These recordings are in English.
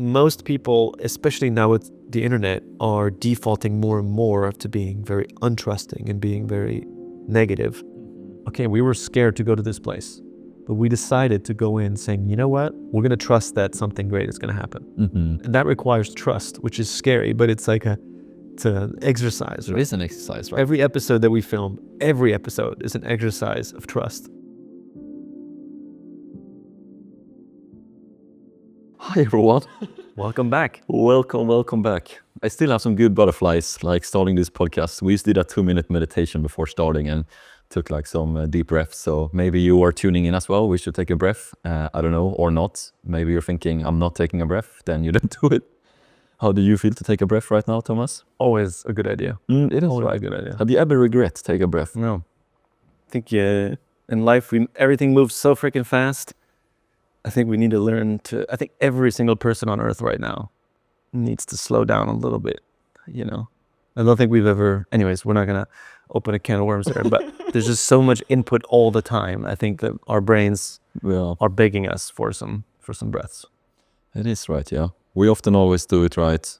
most people, especially now with the internet, are defaulting more and more to being very untrusting and being very negative. Okay, we were scared to go to this place, but we decided to go in saying, you know what, we're going to trust that something great is going to happen. And that requires trust, which is scary, but it's like it's an exercise. It is an exercise, right? Every episode that we film, every episode is an exercise of trust. Hi everyone. Welcome back. Welcome back. I still have some good butterflies, like starting this podcast. We just did a 2-minute meditation before starting and took like some deep breaths. So maybe you are tuning in as well. We should take a breath. I don't know, or not. Maybe you're thinking, I'm not taking a breath. Then you don't do it. How do you feel to take a breath right now, Thomas? Always a good idea. It is Always right. a good idea. Have you ever regret to take a breath? No. I think in life, everything moves so freaking fast. I think we need to learn to, I think every single person on earth right now needs to slow down a little bit, you know. I don't think we've ever, anyways, we're not going to open a can of worms there, but there's just so much input all the time. I think that our brains are begging us for some breaths. It is right, yeah. We often always do it right.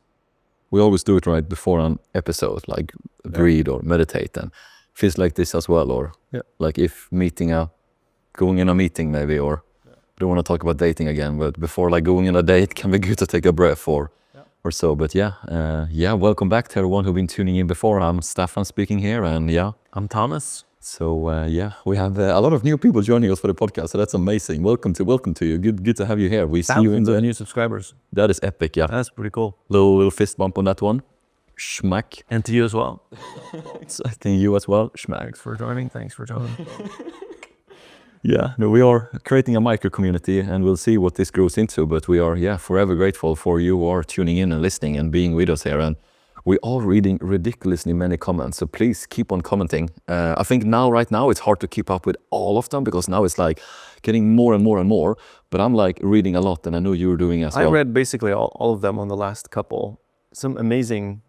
We always do it right before an episode, like breathe or meditate, and feels like this as well, or like if going in a meeting maybe, or don't want to talk about dating again, but before like going on a date can be good to take a breath or so. But welcome back to everyone who've been tuning in before. I'm Staffan speaking here, and I'm Thomas. So we have a lot of new people joining us for the podcast, so that's amazing. Welcome to you. Good to have you here. We see you in the new subscribers. That is epic, yeah. That's pretty cool. Little fist bump on that one. Schmack. And to you as well. I think you as well. Schmack. Thanks for joining. Yeah, no, we are creating a micro community, and we'll see what this grows into, but we are forever grateful for you who are tuning in and listening and being with us here, and we are reading ridiculously many comments, so please keep on commenting. I think right now it's hard to keep up with all of them, because now it's like getting more and more, but I'm like reading a lot, and I know you're doing as well. I read basically all of them on the last couple. Some amazing,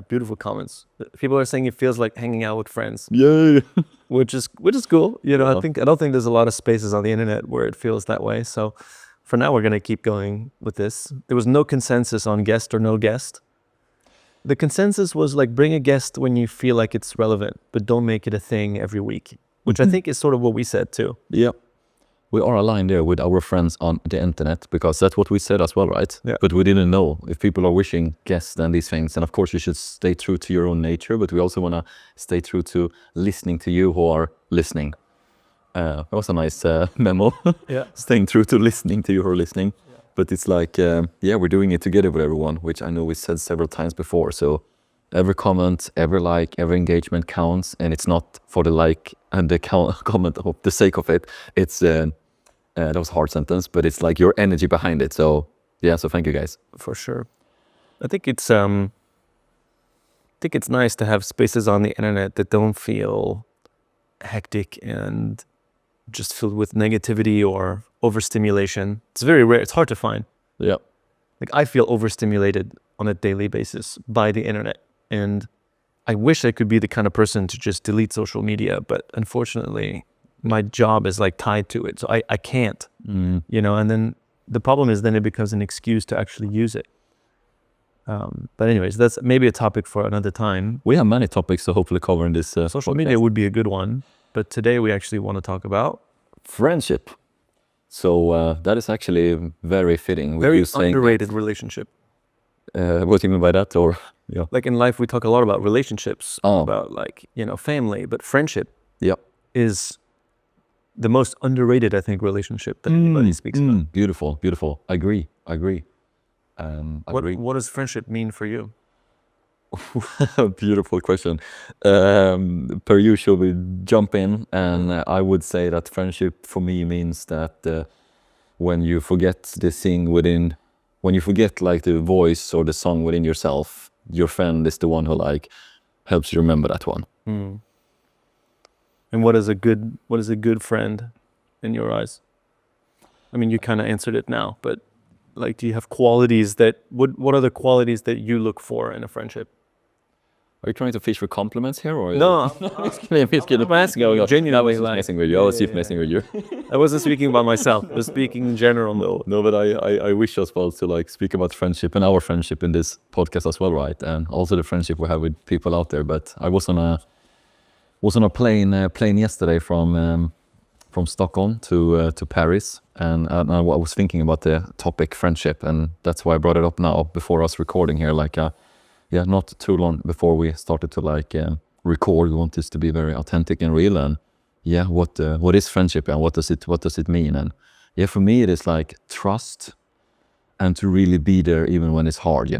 beautiful comments. People are saying it feels like hanging out with friends. Yeah. Which is cool. You know, I don't think there's a lot of spaces on the internet where it feels that way. So for now, we're going to keep going with this. There was no consensus on guest or no guest. The consensus was like, bring a guest when you feel like it's relevant, but don't make it a thing every week, which I think is sort of what we said too. Yeah. We are aligned there with our friends on the internet, because that's what we said as well, right? Yeah. But we didn't know if people are wishing guests and these things. And of course, you should stay true to your own nature, but we also want to stay true to listening to you who are listening. That was a nice memo. Yeah. Staying true to listening to you who are listening. Yeah. But it's like, we're doing it together with everyone, which I know we said several times before. So every comment, every like, every engagement counts, and it's not for the like and the comment of the sake of it. It's that was a hard sentence, but it's like your energy behind it. So so thank you guys. For sure. I think it's nice to have spaces on the internet that don't feel hectic and just filled with negativity or overstimulation. It's very rare. It's hard to find. Yeah. Like I feel overstimulated on a daily basis by the internet, and I wish I could be the kind of person to just delete social media, but unfortunately my job is like tied to it. So I can't, you know, and then the problem is then it becomes an excuse to actually use it. But anyways, that's maybe a topic for another time. We have many topics to hopefully cover in this Social media would be a good one, but today we actually want to talk about friendship. So that is actually very fitting. Very underrated relationship. What do you mean by that? Or like in life, we talk a lot about relationships, about like, you know, family, but friendship is the most underrated, I think, relationship that anybody speaks about. Beautiful. I agree. What does friendship mean for you? Beautiful question. Per usual, we jump in, and I would say that friendship for me means that when you forget the thing within, when you forget like the voice or the song within yourself, your friend is the one who like helps you remember that one. And what is a good friend in your eyes? I mean, you kind of answered it now, but like, do you have qualities what are the qualities that you look for in a friendship? Are you trying to fish for compliments here, or No, I'm asking. Genuinely, I was just like, messing with you. I was just messing with you. I wasn't speaking about myself. I was speaking in general. No, but I wish as well to like speak about friendship and our friendship in this podcast as well, right? And also the friendship we have with people out there. But I was on a plane yesterday from Stockholm to Paris, and I was thinking about the topic friendship, and that's why I brought it up now before us recording here. Like, not too long before we started to record, we want this to be very authentic and real. And what is friendship and what does it mean? And for me it is like trust and to really be there even when it's hard.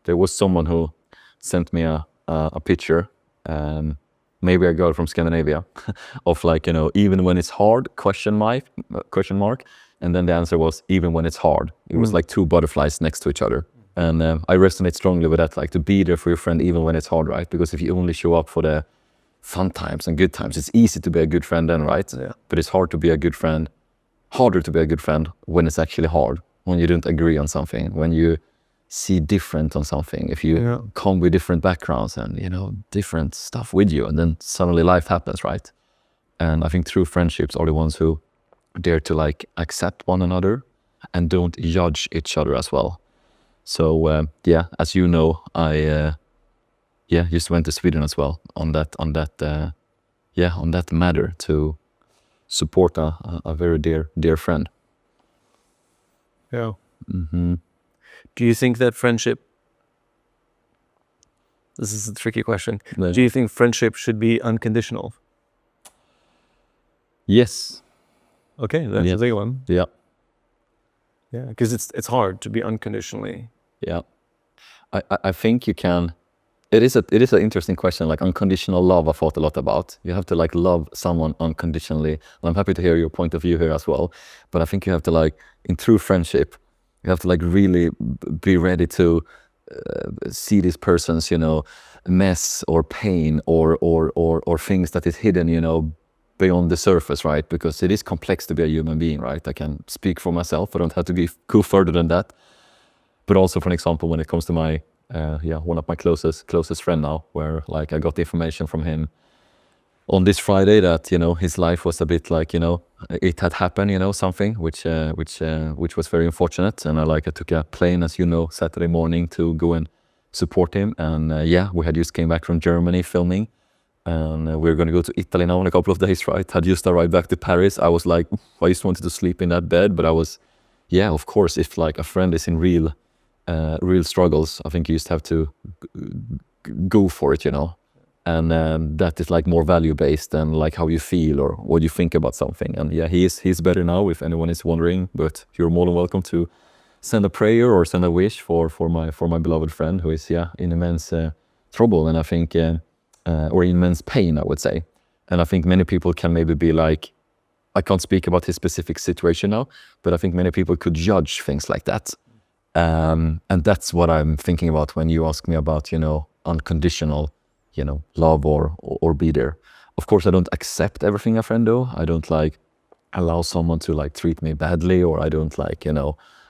There was someone who sent me a picture, maybe a girl from Scandinavia, of even when it's hard, question mark, and then the answer was even when it's hard. It was like two butterflies next to each other. And I resonate strongly with that, like to be there for your friend even when it's hard, right? Because if you only show up for the fun times and good times, it's easy to be a good friend then, right? Yeah. But it's harder to be a good friend when it's actually hard, when you don't agree on something, when you see different on something, if you come with different backgrounds and different stuff with you, and then suddenly life happens, right? And I think true friendships are the ones who dare to accept one another and don't judge each other as well. So as you know, I just went to Sweden as well on that matter to support a very dear friend. Yeah. Do you think that friendship? This is a tricky question. Yeah. Do you think friendship should be unconditional? Yes. Okay, that's a big one. Yeah. Yeah, because it's hard to be unconditionally. Yeah, I think you can. It is an interesting question. Like unconditional love, I thought a lot about. You have to love someone unconditionally. And I'm happy to hear your point of view here as well. But I think you have to in true friendship, you have to really be ready to see this person's mess or pain or things that is hidden beyond the surface, right? Because it is complex to be a human being, right? I can speak for myself. I don't have to go further than that. But also, for example, when it comes to my one of my closest friend now, where I got the information from him on this Friday that his life was a bit it had happened, something which was very unfortunate, and I took a plane, as Saturday morning to go and support him, and we had just came back from Germany filming, and we're going to go to Italy now in a couple of days, right? Had just arrived back to Paris. I was I just wanted to sleep in that bed, but I was of course, if a friend is in real struggles, I think you just have to go for it, and that is more value based than how you feel or what you think about something. And he's better now, if anyone is wondering. But you're more than welcome to send a prayer or send a wish for my beloved friend who is in immense trouble, and I think or immense pain, I would say. And I think many people can maybe be I can't speak about his specific situation now, but I think many people could judge things like that. And that's what I'm thinking about when you ask me about, unconditional, love or be there. Of course, I don't accept everything a friend do. I don't allow someone to treat me badly, or I don't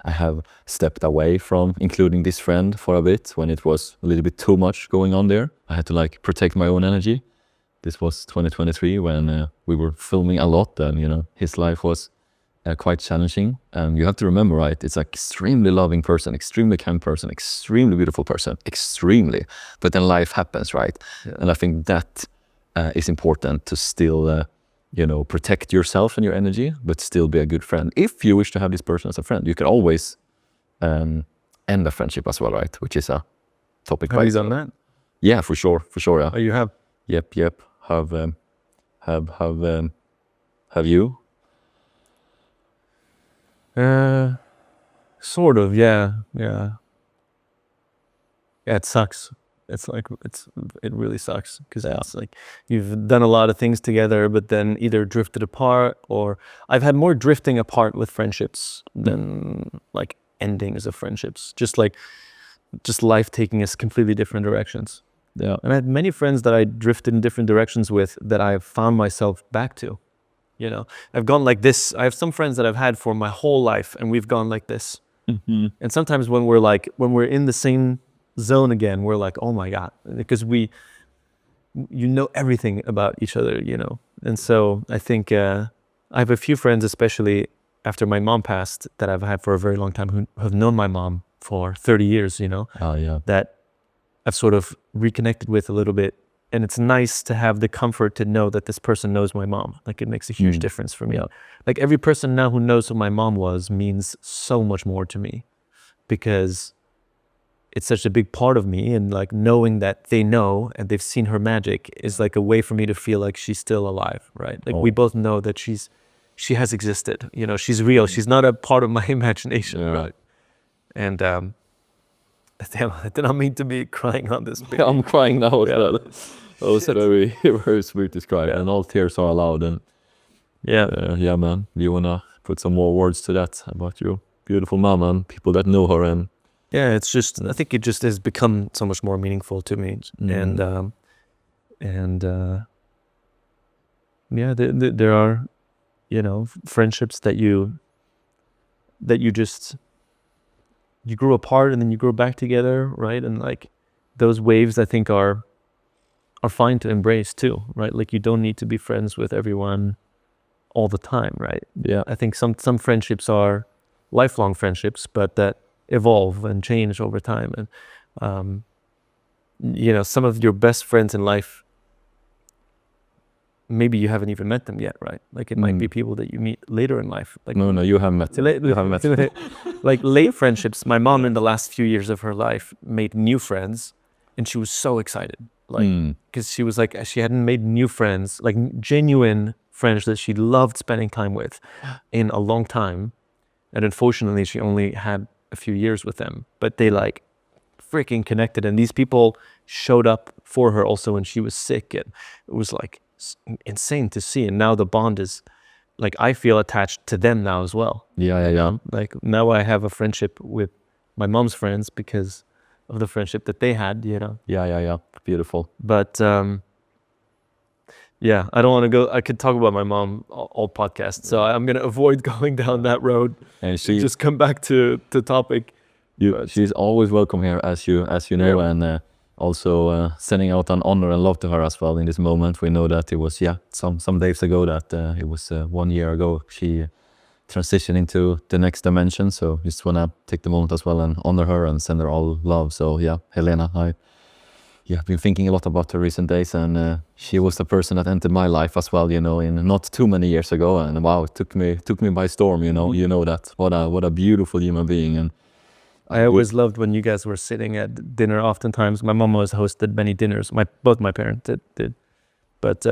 I have stepped away from including this friend for a bit when it was a little bit too much going on there. I had to protect my own energy. This was 2023 when we were filming a lot, and his life was quite challenging. And you have to remember, right, it's an extremely loving person, extremely kind person, extremely beautiful person, extremely. But then life happens, right? Yeah. And I think that is important to still, protect yourself and your energy, but still be a good friend. If you wish to have this person as a friend, you can always end a friendship as well, right? Which is a topic. Have you done that? Yeah, for sure, yeah. Oh, you have? Yep. Have you? Sort of, yeah. Yeah, it sucks. It really sucks because it's you've done a lot of things together, but then either drifted apart, or I've had more drifting apart with friendships than endings of friendships. Just life taking us completely different directions. Yeah. And I had many friends that I drifted in different directions with that I've found myself back to. I've gone like this. I have some friends that I've had for my whole life, and we've gone like this. Mm-hmm. And sometimes when we're in the same, when we're in the same zone again. We're like, oh my God, because you know everything about each other, you know. And so I think I have a few friends, especially after my mom passed, that I've had for a very long time, who have known my mom for 30 years, you know, that I've sort of reconnected with a little bit. And it's nice to have the comfort to know that this person knows my mom. Like, it makes a huge difference for me. Like, every person now who knows who my mom was means so much more to me, because it's such a big part of me. And like, knowing that they know and they've seen her magic is like a way for me to feel like she's still alive, right? Like, we both know that she has existed, you know, she's real. She's not a part of my imagination, right? And damn, I did not mean to be crying on this. I'm crying now. That was very, very sweet described, and all tears are allowed. And yeah, man, you wanna put some more words to that about your beautiful mom and people that know her? And yeah, it's just, I think it just has become so much more meaningful to me. Yeah, there are, you know, friendships that you just, you grew apart and then you grow back together, right? And like, those waves, I think, are fine to embrace too, right? Like, you don't need to be friends with everyone all the time, right? yeah, I think some friendships are lifelong friendships, but that evolve and change over time. And you know, some of your best friends in life, maybe you haven't even met them yet, right? Like, it might be people that you meet later in life. Like, no, you have met. You have met. Like, late friendships. My mom, in the last few years of her life, made new friends, and she was so excited, like, because she was like, she hadn't made new friends, like genuine friends that she loved spending time with, in a long time. And unfortunately, she only had a few years with them, but they like freaking connected. And these people showed up for her also when she was sick, and it was like insane to see. And now the bond is like, I feel attached to them now as well. Yeah. Like, now I have a friendship with my mom's friends because of the friendship that they had, you know. Yeah. Beautiful. But yeah, I don't want to go. I could talk about my mom all podcast, so I'm gonna avoid going down that road. And she Just come back to topic. She's always welcome here, as you know, and also sending out an honor and love to her as well in this moment. We know that it was some days ago that it was 1 year ago she transitioned into the next dimension. So just wanna take the moment as well and honor her and send her all love. So yeah, Helena, I've been thinking a lot about her recent days, and she was the person that entered my life as well, you know, in not too many years ago. And wow, it took me by storm, you know. You know that. What a beautiful human being. And I always loved when you guys were sitting at dinner. Oftentimes, my mom always hosted many dinners. Both my parents did, but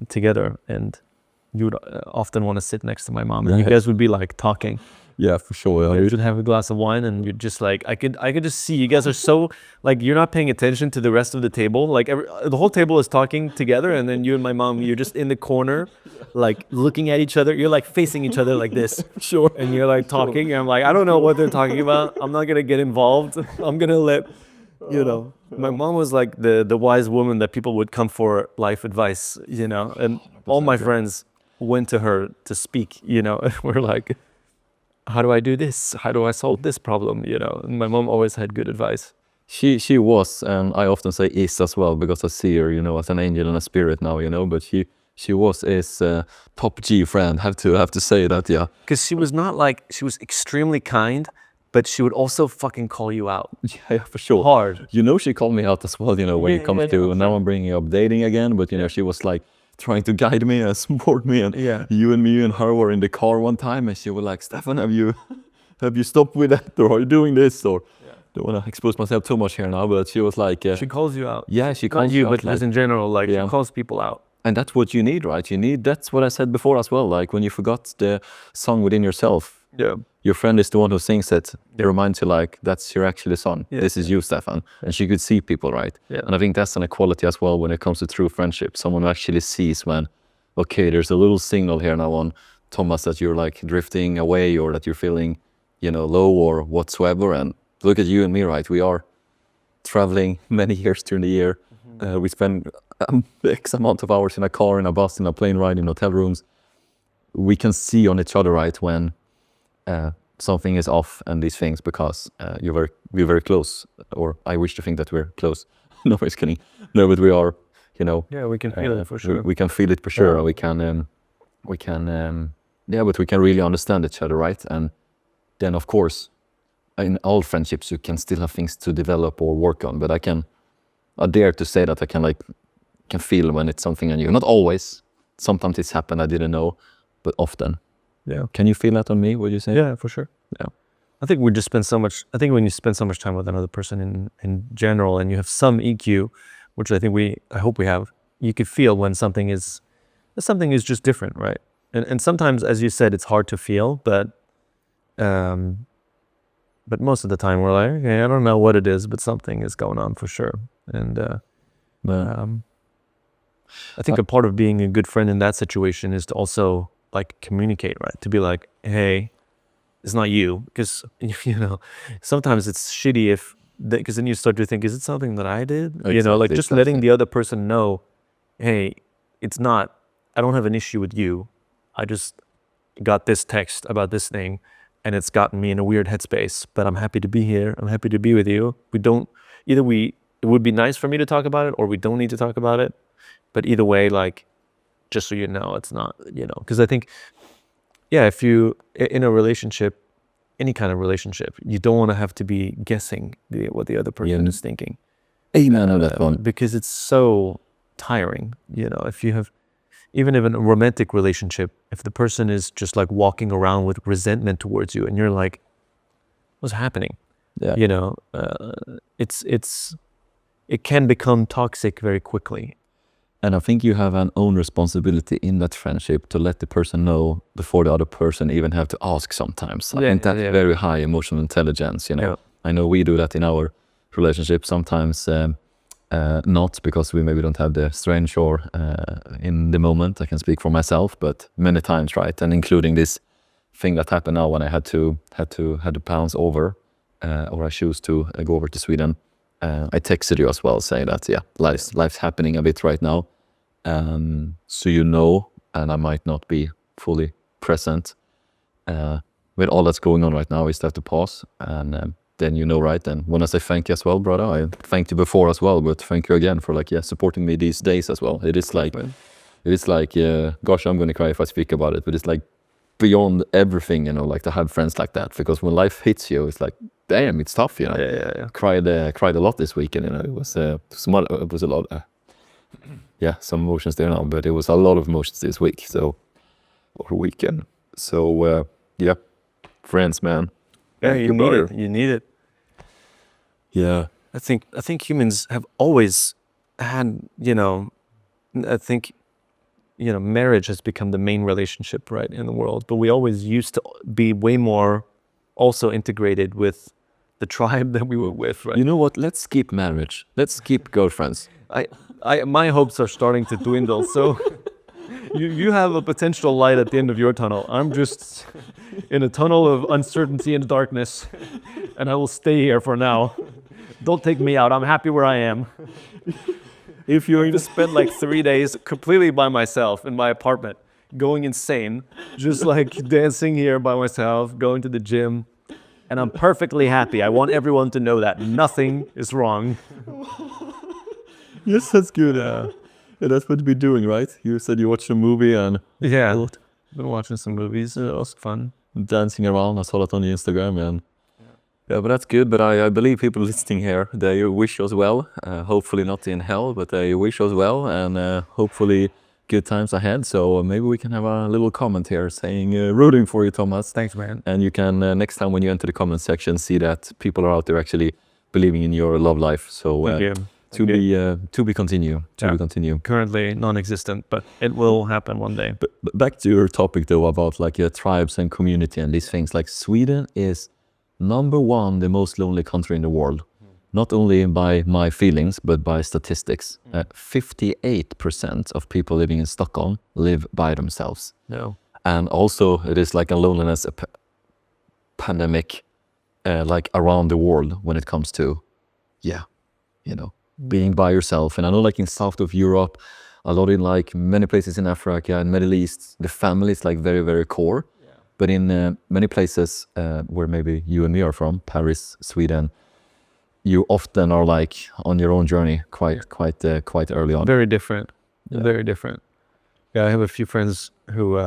together, and you would often want to sit next to my mom, and you guys would be like talking. Yeah, for sure. You should have a glass of wine, and you're just like, I could just see you guys are so like, you're not paying attention to the rest of the table. Like, the whole table is talking together, and then you and my mom, you're just in the corner, like looking at each other. You're like facing each other like this, Sure. and you're like talking. And I'm like, I don't know what they're talking about. I'm not gonna get involved. I'm gonna let, you know. My mom was like the wise woman that people would come for life advice, you know. And all my friends went to her to speak, you know. And we're like, how do I do this? How do I solve this problem? You know, and my mom always had good advice. She was, and I often say is as well, because I see her, you know, as an angel and a spirit now, you know. But she was his top G friend. Have to say that, yeah. Because she was not like, she was extremely kind, but she would also fucking call you out. Yeah, for sure. Hard. You know, she called me out as well, you know, when it comes to, now I'm bringing up dating again, but you know, she was like trying to guide me and support me, and me and her were in the car one time, and she was like, Staffan, have you stopped with that, or are you doing this? Or don't want to expose myself too much here now, but she was like, she calls you out. Yeah, she calls not you, out, but like, as in general, like, she calls people out. And that's what you need, right? That's what I said before as well. Like, when you forgot the song within yourself, your friend is the one who sings it. It reminds you, like, that's your actually son. This is you, Staffan. And she could see people, right? And I think that's an equality as well when it comes to true friendship. Someone who actually sees when, okay, there's a little signal here now on Thomas that you're like drifting away, or that you're feeling, you know, low or whatsoever. And look at you and me, right? We are traveling many years during the year. We spend X amount of hours in a car, in a bus, in a plane ride, in hotel rooms. We can see on each other, right, when something is off and these things because we're very close, or I wish to think that we're close. Nobody's kidding. No, but we are, you know. Yeah, we can feel it for sure. We can feel it for sure. We can, but we can really understand each other, right? And then, of course, in all friendships, you can still have things to develop or work on. But I dare to say that I can feel when it's something on you. Not always. Sometimes it's happened I didn't know, but often. Yeah. Can you feel that on me? Would you say? Yeah, for sure. Yeah. I think we just spend so much. I think when you spend so much time with another person in general, and you have some EQ, which I hope we have, you could feel when something is just different, right? And sometimes, as you said, it's hard to feel, but most of the time we're like, okay, I don't know what it is, but something is going on for sure. And I think a part of being a good friend in that situation is to also like communicate, right? To be like, hey, it's not you, because sometimes it's shitty because then you start to think, is it something that I did? Exactly, just letting the other person know, hey, it's not, I don't have an issue with you. I just got this text about this thing and it's gotten me in a weird headspace, but I'm happy to be here. I'm happy to be with you. It would be nice for me to talk about it, or we don't need to talk about it. But either way, like, just so you know, it's not, because I think, if you, in a relationship, any kind of relationship, you don't want to have to be guessing what the other person is thinking. Amen on that one. Because it's so tiring, if you have, even in a romantic relationship, if the person is just like walking around with resentment towards you and you're like, what's happening? Yeah. It can become toxic very quickly. And I think you have an own responsibility in that friendship to let the person know before the other person even have to ask sometimes. I think that's very high emotional intelligence, Yeah. I know we do that in our relationship sometimes, not because we maybe don't have the strength or in the moment, I can speak for myself, but many times, right? And including this thing that happened now when I had to bounce over, or I choose to go over to Sweden. I texted you as well saying that, life's happening a bit right now. So and I might not be fully present with all that's going on right now. Is that to pause and then right? And when I say thank you as well, brother, I thanked you before as well, but thank you again for supporting me these days as well. It is like, gosh, I'm gonna cry if I speak about it, but it's like beyond everything, like to have friends like that, because when life hits you, it's like, damn, it's tough, Yeah. Cried a lot this weekend, it was a lot, some emotions there now, but it was a lot of emotions this week, or weekend. So friends, man. Yeah, you need it. Yeah. I think humans have always had, I think, marriage has become the main relationship, right, in the world, but we always used to be way more also integrated with the tribe that we were with, right? You know what? Let's skip marriage. Let's skip girlfriends. My hopes are starting to dwindle. So you have a potential light at the end of your tunnel. I'm just in a tunnel of uncertainty and darkness, and I will stay here for now. Don't take me out. I'm happy where I am. If you're going to spend like 3 days completely by myself in my apartment, going insane, just like dancing here by myself, going to the gym, and I'm perfectly happy. I want everyone to know that nothing is wrong. Yes, that's good. That's what we're doing, right? You said you watched a movie and Been watching some movies. It was fun. Dancing around. I saw that on your Instagram, and but that's good. But I believe people listening here, they wish us well. Hopefully not in hell, but they wish us well, and hopefully good times ahead. So maybe we can have a little comment here saying rooting for you, Thomas. Thanks, man. And you can next time when you enter the comment section see that people are out there actually believing in your love life. So to be continued. Continue. Currently non-existent, but it will happen one day. But back to your topic though about like tribes and community and these things. Like Sweden is number one, the most lonely country in the world. Not only by my feelings, but by statistics. 58% of people living in Stockholm live by themselves. No. And also it is like a loneliness pandemic like around the world when it comes to, being by yourself. And I know like in south of Europe, a lot in like many places in Africa and Middle East, the family is like very, very core. But in many places where maybe you and me are from, Paris, Sweden, you often are like on your own journey quite early on. Very different. Yeah. Very different. Yeah, I have a few friends who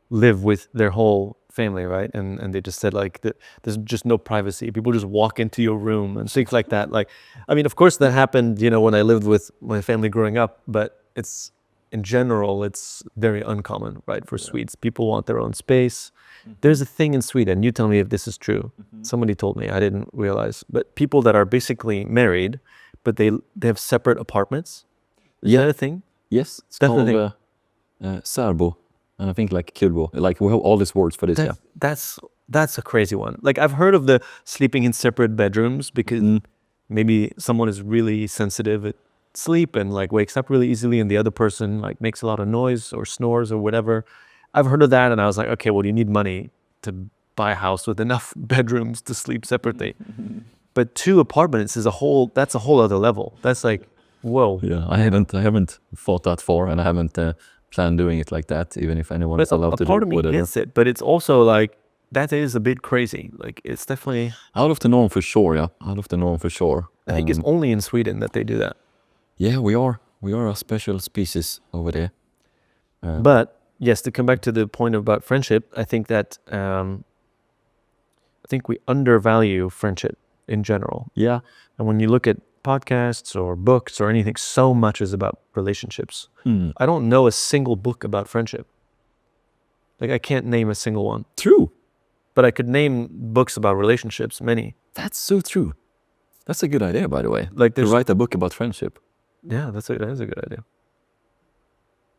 live with their whole family, right? And they just said like there's just no privacy. People just walk into your room and things like that. Like, I mean, of course that happened, you know, when I lived with my family growing up, but it's in general, it's very uncommon, right? For Swedes, people want their own space. There's a thing in Sweden. You tell me if this is true. Somebody told me, I didn't realize, but people that are basically married, but they have separate apartments. Is that a thing? Yes, it's Definitely. called särbo, and I think like killbo. Like we have all these words for this. That's a crazy one. Like I've heard of the sleeping in separate bedrooms because maybe someone is really sensitive at sleep and like wakes up really easily, and the other person like makes a lot of noise or snores or whatever. I've heard of that, and I was like, okay, well, you need money to buy a house with enough bedrooms to sleep separately. But 2 apartments is that's a whole other level. That's like, whoa. Yeah, I haven't thought that far, and I haven't planned doing it like that. Even if anyone is allowed to do part of me whatever. gets it, but it's also like that is a bit crazy. Like it's definitely Out of the norm for sure. Yeah, out of the norm for sure. I think it's only in Sweden that they do that. Yeah, we are a special species over there. But yes, to come back to the point about friendship, I think that I think we undervalue friendship in general. Yeah, And when you look at podcasts or books or anything, so much is about relationships. I don't know a single book about friendship. Like I can't name a single one. true. But I could name books about relationships, many. That's so true. That's a good idea, by the way. Like To there's write a book about friendship. yeah, that is a good idea.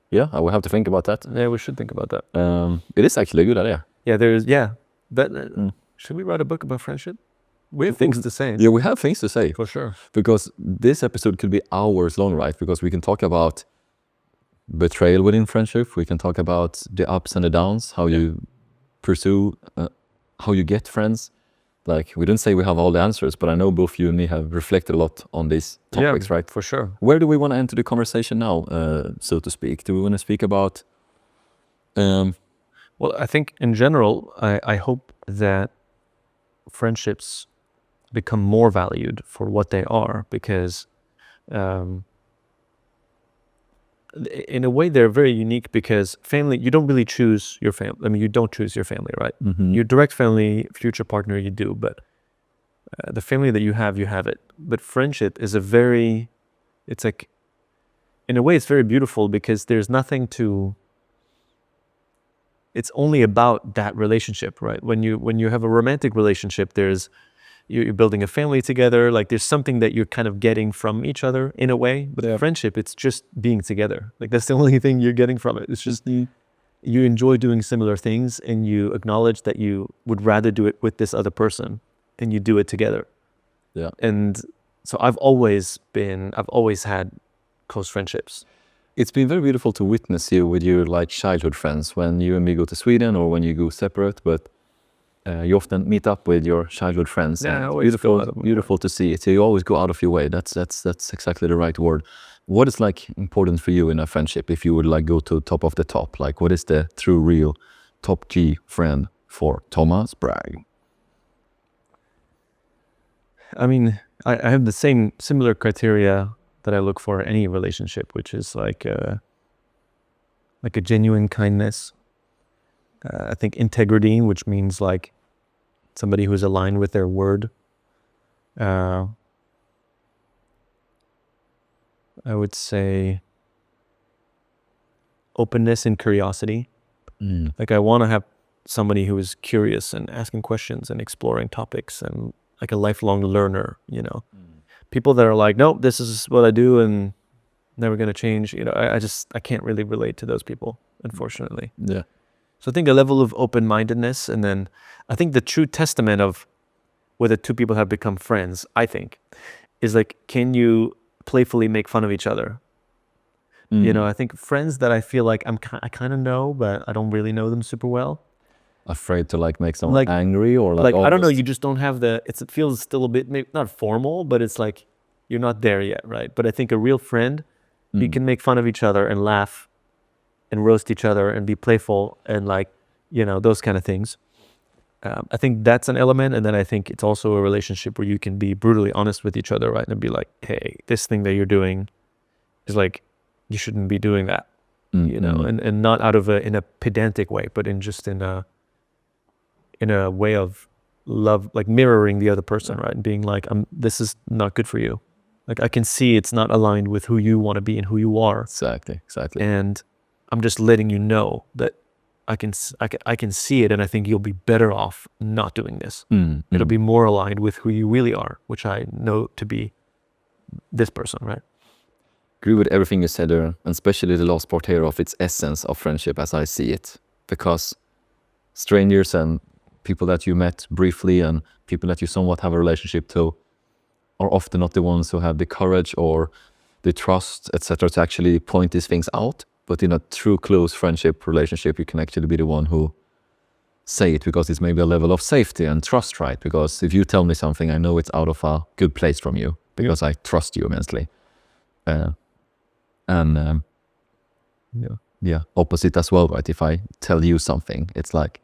Yeah, I will have to think about that. Yeah, we should think about that. It is actually a good idea. Yeah, but should we write a book about friendship? We have things to say. Yeah, we have things to say. For sure. Because this episode could be hours long, right? Because we can talk about betrayal within friendship. We can talk about the ups and the downs, how you pursue, how you get friends. Like, we didn't say we have all the answers, but I know both you and me have reflected a lot on these topics, right? For sure. Where do we want to enter the conversation now, so to speak? Do we want to speak about... Well, I think in general, I hope that friendships become more valued for what they are, because in a way they're very unique, because family, you don't really choose your family. I mean, you don't choose your family, right? Your direct family, future partner, you do, but the family that you have it. But friendship is it's like, in a way it's very beautiful, because there's nothing to, it's only about that relationship, right? When you have a romantic relationship, you're building a family together. Like there's something that you're kind of getting from each other in a way. But friendship, it's just being together. Like that's the only thing you're getting from it. It's just you enjoy doing similar things, and you acknowledge that you would rather do it with this other person, and you do it together. Yeah. And so I've always had close friendships. It's been very beautiful to witness you with your like childhood friends when you and me go to Sweden or when you go separate, but you often meet up with your childhood friends. Yeah, it's beautiful to see it. You always go out of your way. That's exactly the right word. What is like important for you in a friendship? If you would like go to top of the top, like what is the true, real top G friend for Thomas Bragg? I mean, I have the similar criteria that I look for in any relationship, which is like a genuine kindness. I think integrity, which means like somebody who's aligned with their word. I would say openness and curiosity. Like I want to have somebody who is curious and asking questions and exploring topics, and like a lifelong learner, you know. People that are like, nope, this is what I do and never going to change. You know, I can't really relate to those people, unfortunately. Yeah. So I think a level of open-mindedness, and then I think the true testament of whether two people have become friends, I think, is like, can you playfully make fun of each other? You know, I think friends that I feel like I kind of know, but I don't really know them super well. Afraid to like make someone angry, or like I don't know, you just don't have it feels still a bit, maybe not formal, but it's like you're not there yet, right? But I think a real friend, you can make fun of each other and laugh and roast each other and be playful, and like those kind of things. I think that's an element. And then I think it's also a relationship where you can be brutally honest with each other, right? And be like, hey, this thing that you're doing is like, you shouldn't be doing that, and not out of in a pedantic way, but in a way of love, like mirroring the other person, right? And being like, this is not good for you. Like, I can see it's not aligned with who you want to be and who you are. Exactly. And I'm just letting you know that I can see it, and I think you'll be better off not doing this. It'll be more aligned with who you really are, which I know to be this person, right? Agree with everything you said there, and especially the last part here of its essence of friendship as I see it. Because strangers and people that you met briefly and people that you somewhat have a relationship to are often not the ones who have the courage or the trust, etc., to actually point these things out. But in a true close friendship relationship, you can actually be the one who say it, because it's maybe a level of safety and trust, right? Because if you tell me something, I know it's out of a good place from you, because I trust you immensely. Opposite as well, right? If I tell you something, it's like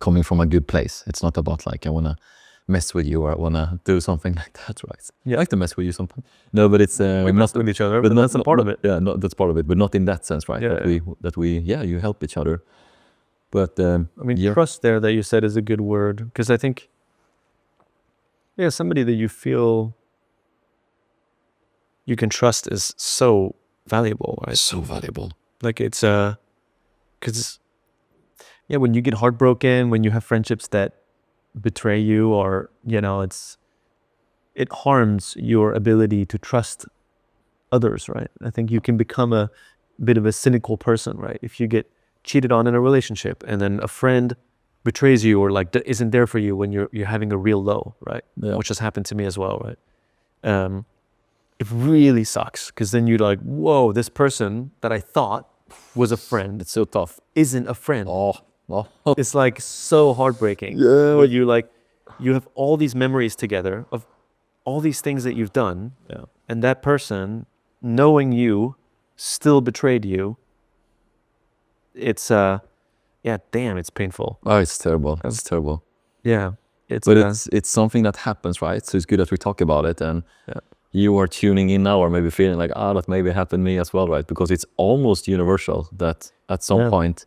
coming from a good place. It's not about like, I want to mess with you or I want to do something like that, right? Yeah, I like to mess with you sometimes. No, but it's we mess with each other, but that's a part of it. Yeah, that's part of it, but not in that sense, right? That we you help each other. But trust there that you said is a good word, because I think somebody that you feel you can trust is so valuable, right? So valuable. Like, it's because when you get heartbroken, when you have friendships that betray you, or it harms your ability to trust others, right? I think you can become a bit of a cynical person, right? If you get cheated on in a relationship, and then a friend betrays you, or like isn't there for you when you're having a real low, right? Yeah. Which has happened to me as well, right? It really sucks, because then you're like, whoa, this person that I thought was a friend, It's so tough. isn't a friend. Oh. It's like so heartbreaking. Yeah. Where you have all these memories together of all these things that you've done, and that person, knowing you, still betrayed you. It's it's painful. Oh, it's terrible. It's terrible. Yeah, it's something that happens, right? So it's good that we talk about it, and you are tuning in now, or maybe feeling like, that maybe happened to me as well, right? Because it's almost universal that at some point,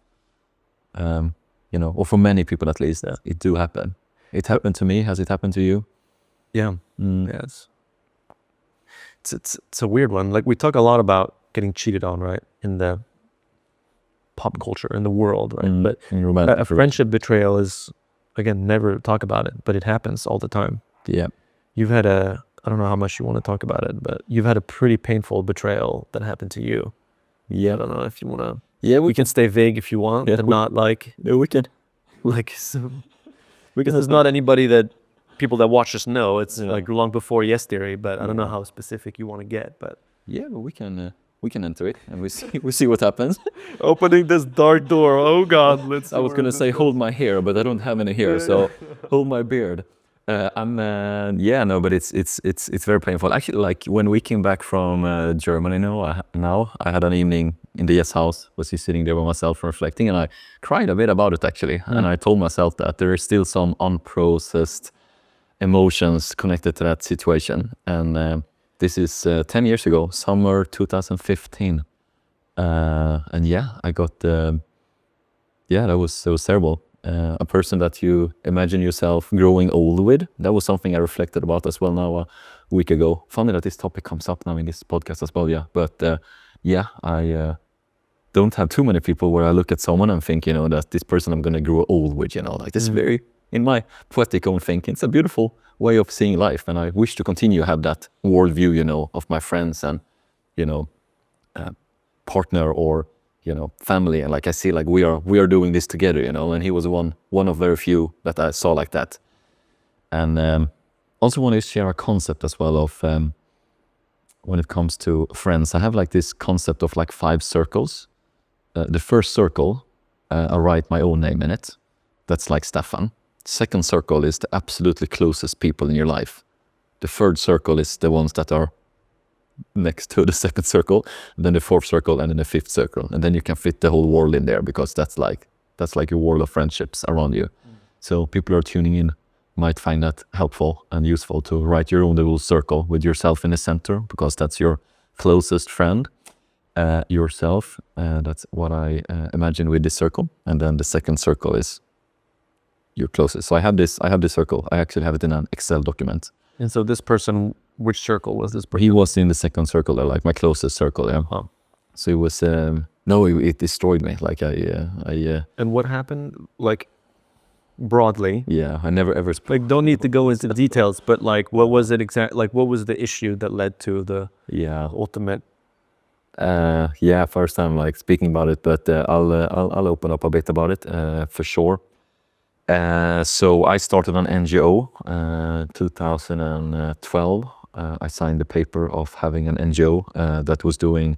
or for many people at least, it do happen. It happened to me. Has it happened to you? Yeah. Yes. It's a weird one. Like, we talk a lot about getting cheated on, right, in the pop culture, in the world, right? But a friendship betrayal is, again, never talk about it, but it happens all the time. Yeah. You've had I don't know how much you want to talk about it, but you've had a pretty painful betrayal that happened to you. Yeah. I don't know if you want to. Yeah, we can stay vague if you want, and not like. No, we can. Like, so, because there's not anybody that people that watch us know. It's like long before Yes Theory, but I don't know how specific you want to get. But but we can enter it, and we see what happens. Opening this dark door. Oh God, let's. I was gonna say hold my hair, but I don't have any hair, so hold my beard. But it's very painful. Actually, like when we came back from Germany, I had an evening in the Yes house, was just sitting there by myself reflecting, and I cried a bit about it actually. And I told myself that there is still some unprocessed emotions connected to that situation. And this is 10 years ago, summer 2015. And I got that was terrible. A person that you imagine yourself growing old with. That was something I reflected about as well now a week ago. Funny that this topic comes up now in this podcast as well, But I don't have too many people where I look at someone and think, that this person I'm going to grow old with, like this is very, in my poetic own thinking, it's a beautiful way of seeing life. And I wish to continue to have that worldview, of my friends and, partner or, family. And like I see, like we are doing this together, and he was one of very few that I saw like that. And also want to share a concept as well of when it comes to friends. I have like this concept of like 5 circles. The first circle, I write my own name in it. That's like Staffan. Second circle is the absolutely closest people in your life. The third circle is the ones that are next to the second circle, and then the fourth circle, and then the fifth circle. And then you can fit the whole world in there, because that's like That's like a world of friendships around you. So people are tuning in might find that helpful and useful to write your own little circle with yourself in the center, because that's your closest friend, yourself. That's what I imagine with this circle. And then the second circle is your closest. So I have this circle. I actually have it in an Excel document. And so this person, which circle was this person? He was in the second circle, like my closest circle. Yeah. Huh. So it was it destroyed me. Like I. And what happened? Like broadly. Yeah, I never ever. Like don't need to go into details, but like what was it exact? Like what was the issue that led to the ultimate? First time like speaking about it, but I'll open up a bit about it for sure. So I started an NGO 2012. I signed the paper of having an NGO that was doing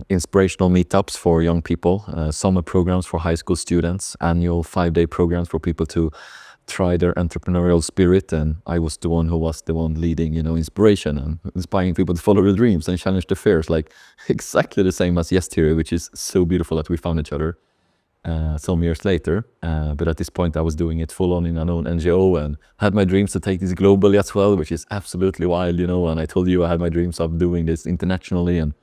inspirational meetups for young people, summer programs for high school students, annual 5-day programs for people to try their entrepreneurial spirit. And I was the one who was the one leading, inspiration and inspiring people to follow their dreams and challenge the fears, like exactly the same as Yes Theory, which is so beautiful that we found each other some years later. But at this point I was doing it full on in an own NGO and had my dreams to take this globally as well, which is absolutely wild, and I told you I had my dreams of doing this internationally and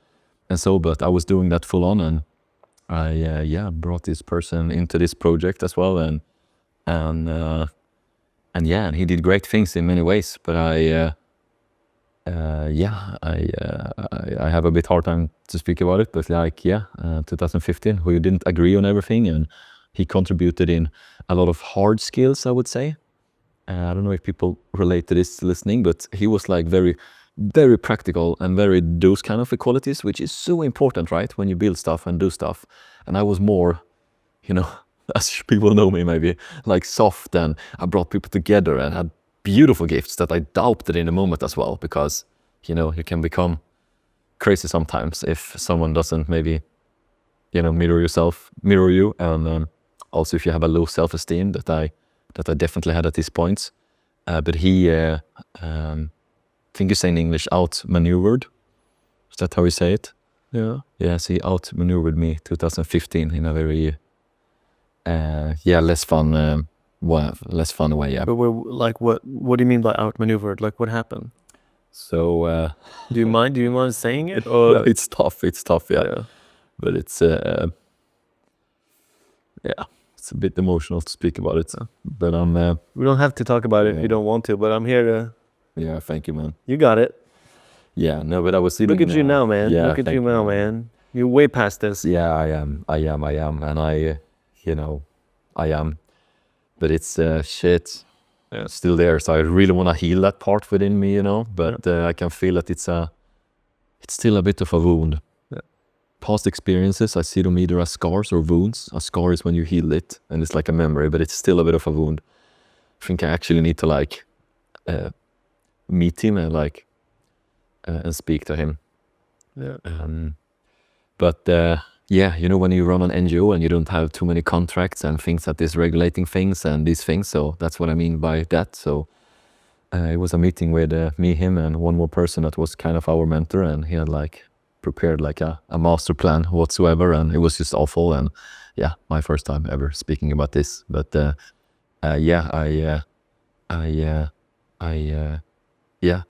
so, but I was doing that full on, and I brought this person into this project as well, and he did great things in many ways, but I have a bit hard time to speak about it, but 2015 we didn't agree on everything, and he contributed in a lot of hard skills, I would say. I don't know if people relate to this listening, but he was like very, very practical and very those kind of qualities, which is so important, right? When you build stuff and do stuff. And I was more, as people know me maybe, like soft, and I brought people together and had beautiful gifts that I doubted in the moment as well, because, you can become crazy sometimes if someone doesn't maybe, mirror you. And also if you have a low self-esteem that I definitely had at this point. But he, I think you say in English, outmaneuvered. Is that how you say it? Yeah. Yes, he outmaneuvered me 2015 in a very, less fun way. Yeah. But what do you mean by outmaneuvered? Like what happened? So. Do you mind saying it? No, it's tough. Yeah. But it's, it's a bit emotional to speak about it. But we don't have to talk about it if you don't want to, but I'm here to. Yeah, thank you, man. You got it. Yeah, no, but I was sitting. Look at you now, man. Yeah, look at you now, man. You're way past this. Yeah, I am, and I am. But it's shit. Yeah. Still there, so I really want to heal that part within me, But I can feel that it's still a bit of a wound. Yeah. Past experiences, I see them either as scars or wounds. A scar is when you heal it, and it's like a memory, but it's still a bit of a wound. I think I actually need to meet him and and speak to him. Yeah. But when you run an NGO and you don't have too many contracts and things that is regulating things and these things, so that's what I mean by that. So it was a meeting with me, him, and one more person that was kind of our mentor, and he had prepared a master plan whatsoever, and it was just awful. And my first time ever speaking about this, but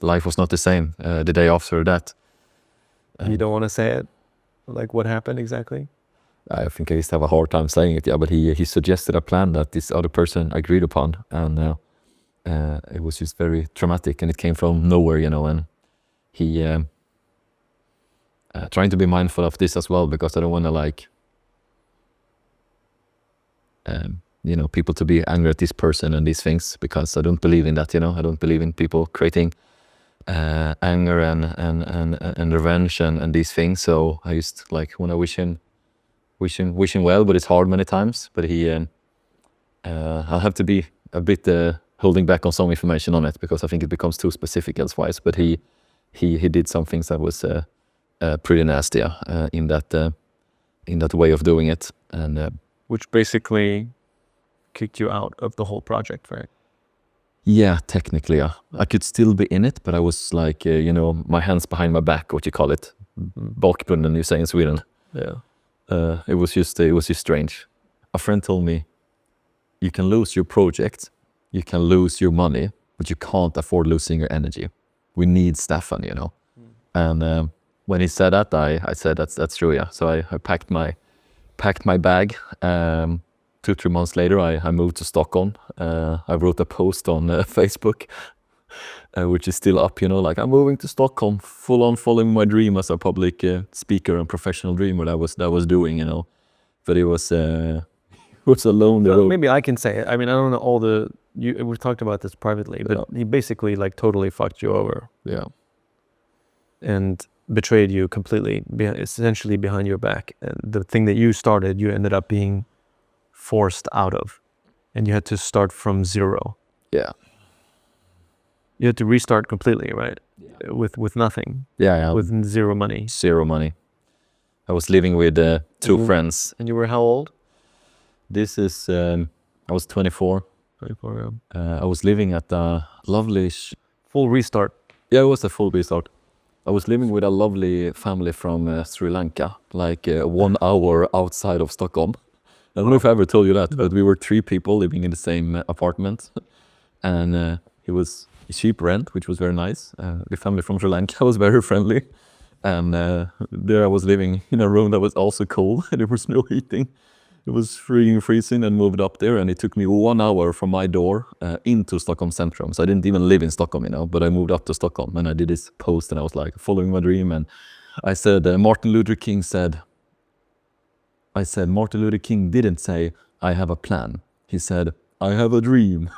life was not the same the day after that. You don't want to say it? Like what happened exactly? I think I used to have a hard time saying it, but he suggested a plan that this other person agreed upon, and it was just very traumatic, and it came from nowhere, and he trying to be mindful of this as well, because I don't want to people to be angry at this person and these things, because I don't believe in that, I don't believe in people creating anger and revenge and these things. So I just want to wish him well, but it's hard many times. But I'll have to be a bit holding back on some information on it, because I think it becomes too specific elsewise. But he did some things that was pretty nasty in that way of doing it, and which basically kicked you out of the whole project, right? Yeah, technically, yeah. I could still be in it, but I was my hands behind my back, what you call it, bakbunden, you say in Sweden. Yeah. It was just strange, a friend told me, you can lose your project, you can lose your money, but you can't afford losing your energy. We need Staffan, you know. And when he said that, I said that's true, yeah. So I packed my bag. 2-3 months later, I moved to Stockholm. I wrote a post on Facebook, which is still up, you know, like I'm moving to Stockholm, full on following my dream as a public speaker and professional dreamer that I was doing, you know. But it was was alone the road. Maybe I can say it. I mean, I don't know all the we've talked about this privately, but he basically like totally fucked you over. Yeah. And betrayed you completely, essentially behind your back. And the thing that you started, you ended up being forced out of, and you had to start from zero. Yeah. You had to restart completely, right? Yeah. With nothing. Yeah. With zero money. Zero money. I was living with 2 friends. And you were how old? This is, I was 24. 24, I was living at a lovely... full restart. Yeah, it was a full restart. I was living with a lovely family from Sri Lanka, like 1 hour outside of Stockholm. I don't know if I ever told you that, but we were 3 people living in the same apartment. And it was cheap rent, which was very nice. The family from Sri Lanka was very friendly. And there I was living in a room that was also cold. There was no heating. It was freezing, and moved up there. And it took me 1 hour from my door into Stockholm Centrum. So I didn't even live in Stockholm, you know, but I moved up to Stockholm and I did this post and I was like following my dream. And I said, Martin Luther King didn't say, I have a plan. He said, I have a dream.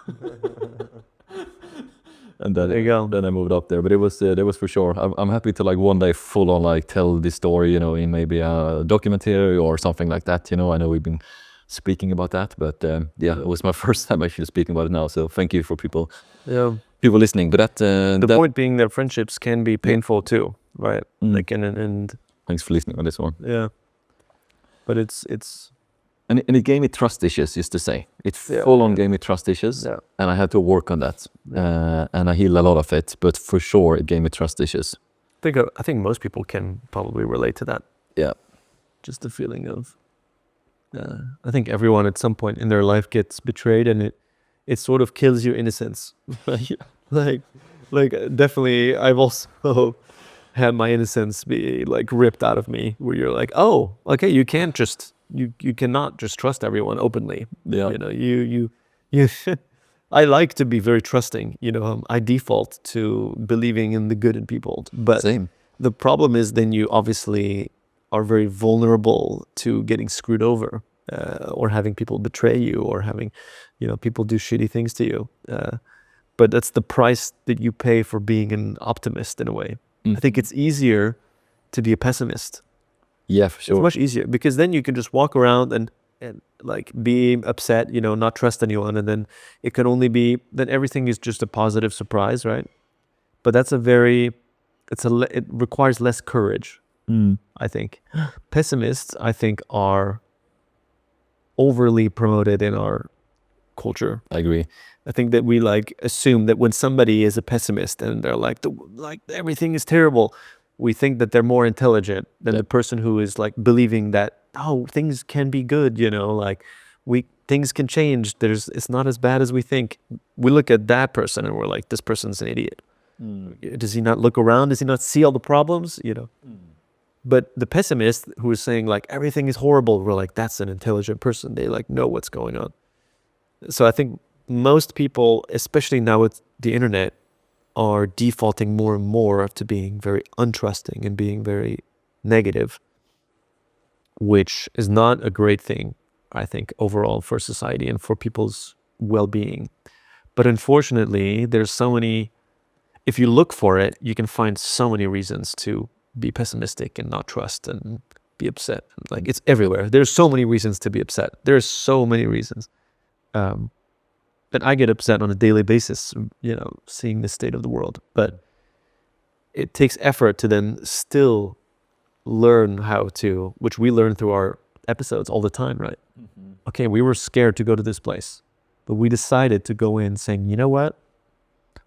And then, there you go. Then I moved up there, but it was for sure. I'm happy to like one day full on like tell this story, you know, in maybe a documentary or something like that. You know, I know we've been speaking about that, but yeah, it was my first time actually speaking about it now. So thank you for people listening. But the point being that friendships can be painful too, right? Like and thanks for listening on this one. Yeah, but it's. And it gave me trust issues, just to say. It full on gave me trust issues, and I had to work on that. And I healed a lot of it, but for sure it gave me trust issues. I think most people can probably relate to that. Yeah. Just the feeling of, I think everyone at some point in their life gets betrayed, and it sort of kills your innocence. like definitely I've also had my innocence be like ripped out of me, where you're like, oh, okay, you can't just... You cannot just trust everyone openly. Yeah. You know, you I like to be very trusting, you know. I default to believing in the good in people. But Same. The problem is then you obviously are very vulnerable to getting screwed over, or having people betray you, or having, you know, people do shitty things to you. But that's the price that you pay for being an optimist in a way. I think it's easier to be a pessimist. Yeah, for sure. It's much easier, because then you can just walk around and like be upset, you know, not trust anyone, and then it can only be, then everything is just a positive surprise, right? But that's it requires less courage, I think. Pessimists, I think, are overly promoted in our culture. I agree. I think that we like assume that when somebody is a pessimist and they're like everything is terrible, we think that they're more intelligent than the person who is like believing that, oh, things can be good, you know, like things can change. It's not as bad as we think. We look at that person and we're like, this person's an idiot. Does he not look around? Does he not see all the problems? You know. But the pessimist who is saying like everything is horrible, we're like, that's an intelligent person. They like know what's going on. So I think most people, especially now with the internet, are defaulting more and more to being very untrusting and being very negative, which is not a great thing, I think, overall for society and for people's well-being. But unfortunately, there's so many, if you look for it, you can find so many reasons to be pessimistic and not trust and be upset. Like, it's everywhere. There's so many reasons to be upset. There's so many reasons. And I get upset on a daily basis, you know, seeing the state of the world. But it takes effort to then still learn how to, which we learn through our episodes all the time, right? Okay, we were scared to go to this place, but we decided to go in saying, you know what?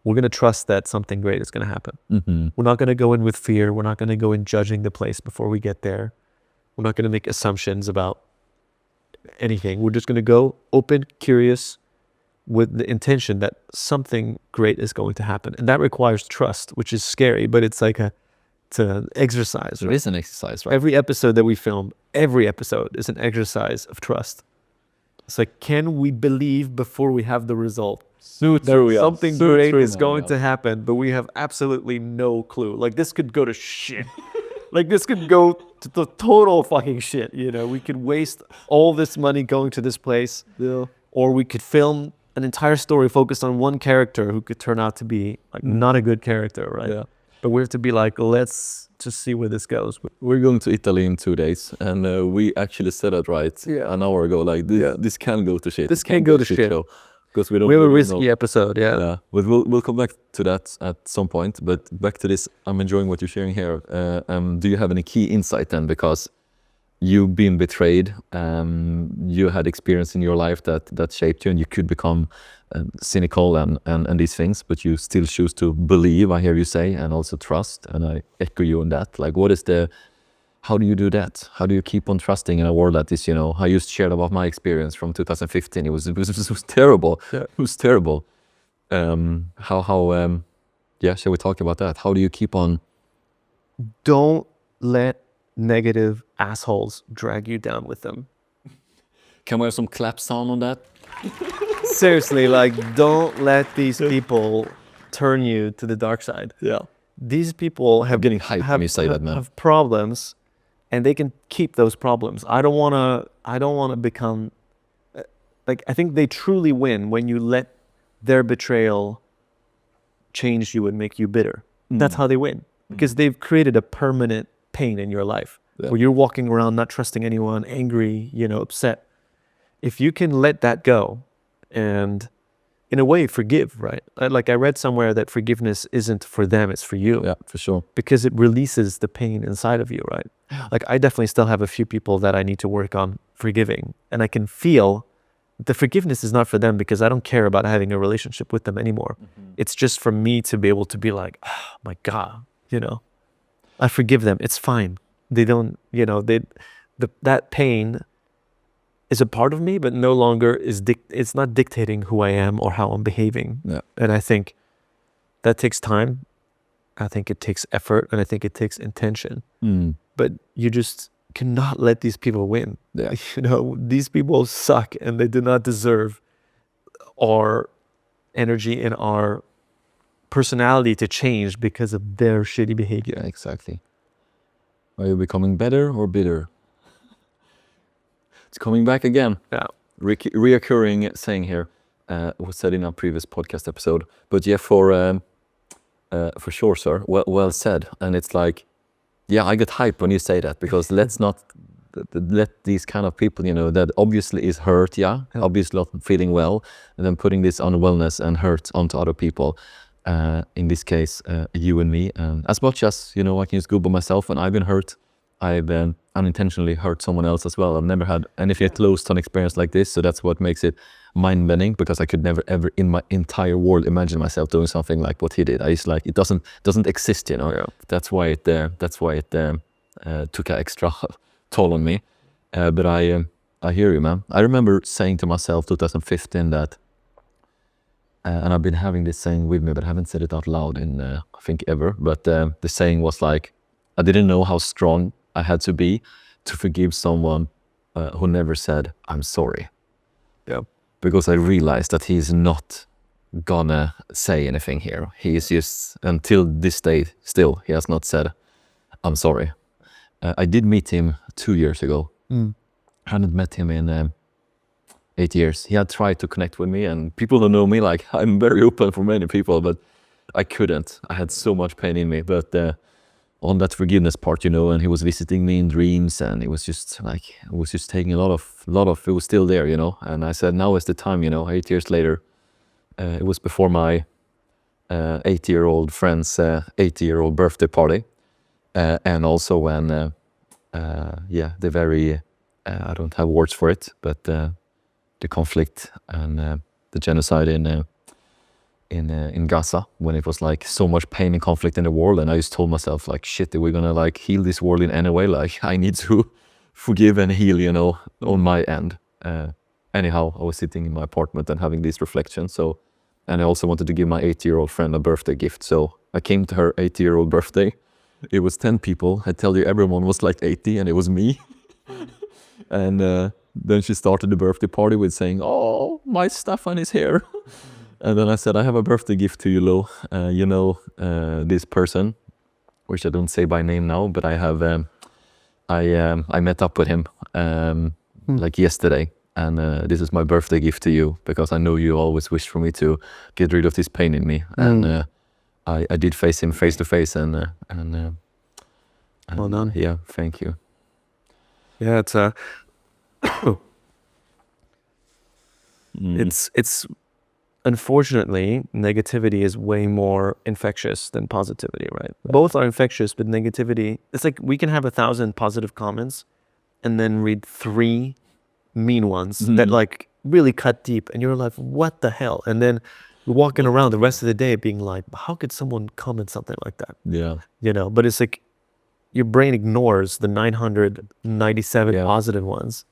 We're going to trust that something great is going to happen. We're not going to go in with fear. We're not going to go in judging the place before we get there. We're not going to make assumptions about anything. We're just going to go open, curious, with the intention that something great is going to happen. And that requires trust, which is scary, but it's like it's an exercise. It is an exercise, right? Every episode that we film, every episode is an exercise of trust. It's like, can we believe before we have the result? There we are. Something great is going to happen, but we have absolutely no clue. Like, this could go to shit. Like, this could go to the total fucking shit, you know? We could waste all this money going to this place. Yeah. Or we could film an entire story focused on one character who could turn out to be like not a good character, right? Yeah. But we have to be like, let's just see where this goes. We're going to Italy in 2 days, and we actually said it right an hour ago. Like this can go to shit. This can go to shit. Because we don't. We have a really risky know. episode, yeah. Yeah, but we'll come back to that at some point. But back to this, I'm enjoying what you're sharing here. Do you have any key insight then? Because you've been betrayed. You had experience in your life that shaped you, and you could become cynical and these things, but you still choose to believe, I hear you say, and also trust. And I echo you on that. Like, how do you do that? How do you keep on trusting in a world that is, you know, I just shared about my experience from 2015. It was terrible. Yeah. It was terrible. Shall we talk about that? How do you keep on? Don't let negative assholes drag you down with them. Can we have some clap sound on that? Seriously, like, don't let these people turn you to the dark side. Yeah. These people I'm getting hyped when you say that, man. Have problems, and they can keep those problems. I don't want to become like, I think they truly win when you let their betrayal change you and make you bitter. That's how they win, because they've created a permanent pain in your life where you're walking around not trusting anyone, angry, you know, upset. If you can let that go and in a way forgive, right? Like, I read somewhere that forgiveness isn't for them, it's for you. Yeah, for sure. Because it releases the pain inside of you, right? Like, I definitely still have a few people that I need to work on forgiving, and I can feel the forgiveness is not for them because I don't care about having a relationship with them anymore. It's just for me to be able to be like, oh my God, you know, I forgive them. It's fine. They don't, you know, that pain is a part of me, but no longer it's not dictating who I am or how I'm behaving. Yeah. And I think that takes time. I think it takes effort, and I think it takes intention. But you just cannot let these people win. Yeah. You know, these people suck, and they do not deserve our energy and our personality to change because of their shitty behavior. Yeah, exactly. Are you becoming better or bitter? It's coming back again. Yeah. Reoccurring saying here. Was said in our previous podcast episode. But yeah, for sure, sir. Well said. And it's like, yeah, I get hyped when you say that, because let's not let these kind of people, you know, that obviously is hurt, obviously not feeling well, and then putting this unwellness and hurt onto other people. In this case, you and me. And as much as, you know, I can just go by myself, and I've been hurt, I've unintentionally hurt someone else as well. I've never had anything close to an experience like this, so that's what makes it mind-bending, because I could never ever in my entire world imagine myself doing something like what he did. I just, like, it doesn't exist, you know. Yeah. That's why it took an extra toll on me. But I hear you, man. I remember saying to myself 2015 that, and I've been having this saying with me, but I haven't said it out loud in I think ever. But the saying was like, I didn't know how strong I had to be to forgive someone who never said I'm sorry. Yeah. Because I realized that he's not gonna say anything here. He is just, until this day, still, he has not said I'm sorry. I did meet him 2 years ago. I hadn't met him in 8 years. He had tried to connect with me, and people who know me, like, I'm very open for many people, but I couldn't. I had so much pain in me. But on that forgiveness part, you know, and he was visiting me in dreams, and it was just like, it was just taking a lot of, it was still there, you know. And I said, now is the time, you know, 8 years later. It was before my 80-year-old friend's 80-year-old birthday party. And also when, the very, I don't have words for it, but the conflict and the genocide in Gaza, when it was like so much pain and conflict in the world, and I just told myself, like, shit, are we gonna like heal this world in any way? Like, I need to forgive and heal, you know, on my end. anyhow, I was sitting in my apartment and having these reflections. So, and I also wanted to give my 80-year-old friend a birthday gift. So I came to her 80-year-old birthday. It was 10 people. I tell you, everyone was like 80, and it was me. And then she started the birthday party with saying, "Oh, my Staffan is here." And then I said, "I have a birthday gift to you, Lo. You know this person, which I don't say by name now, but I have. I met up with him like yesterday, and this is my birthday gift to you, because I know you always wish for me to get rid of this pain in me." And I did face him face to face, and Well done. Yeah, thank you. Yeah, it's unfortunately, negativity is way more infectious than positivity, right? Both are infectious, but negativity, it's like we can have 1,000 positive comments and then read 3 mean ones that like really cut deep, and you're like, what the hell? And then you're walking around the rest of the day being like, how could someone comment something like that? Yeah. You know, but it's like your brain ignores the 997 positive ones.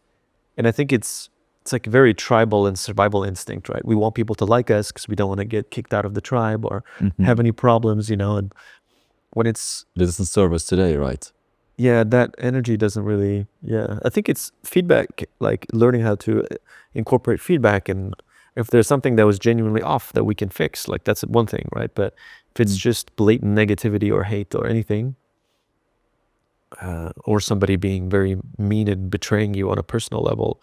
And I think it's like very tribal and survival instinct, right? We want people to like us because we don't want to get kicked out of the tribe or have any problems, you know. And when it doesn't serve us today, right? Yeah, that energy doesn't really. Yeah, I think it's feedback, like learning how to incorporate feedback, and if there's something that was genuinely off that we can fix, like that's one thing, right? But if it's just blatant negativity or hate or anything, or somebody being very mean and betraying you on a personal level,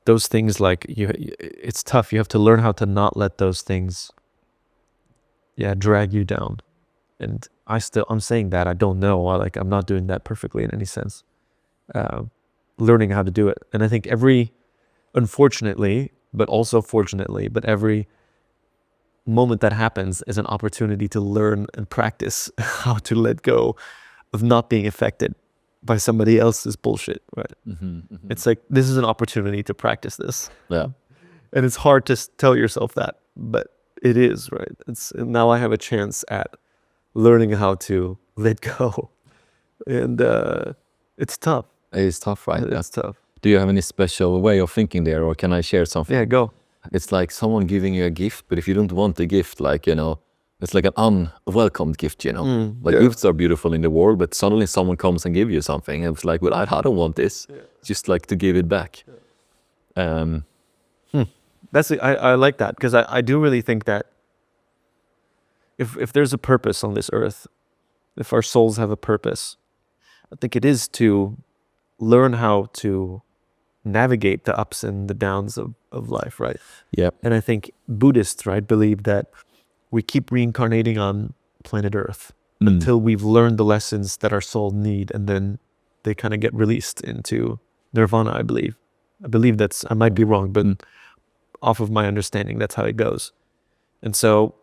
those things, like it's tough. You have to learn how to not let those things, drag you down. And I'm saying that I don't know. I'm not doing that perfectly in any sense. Learning how to do it, and I think unfortunately, but also fortunately, but every moment that happens is an opportunity to learn and practice how to let go of not being affected by somebody else's bullshit, right? It's like, this is an opportunity to practice this. Yeah. And it's hard to tell yourself that, but it is, right? Now I have a chance at learning how to let go. And it's tough. It's tough, right? It's tough. Do you have any special way of thinking there, or can I share something? Yeah, go. It's like someone giving you a gift, but if you don't want the gift, like, you know, it's like an unwelcomed gift, you know. Gifts are beautiful in the world, but suddenly someone comes and gives you something, and it's like, well, I don't want this. Just like to give it back. That's I like that, because I do really think that if there's a purpose on this earth, if our souls have a purpose, I think it is to learn how to navigate the ups and the downs of life, right? Yeah. And I think Buddhists, right, believe that we keep reincarnating on planet Earth until we've learned the lessons that our soul need, and then they kind of get released into nirvana, I believe. I might be wrong, but off of my understanding, that's how it goes. And so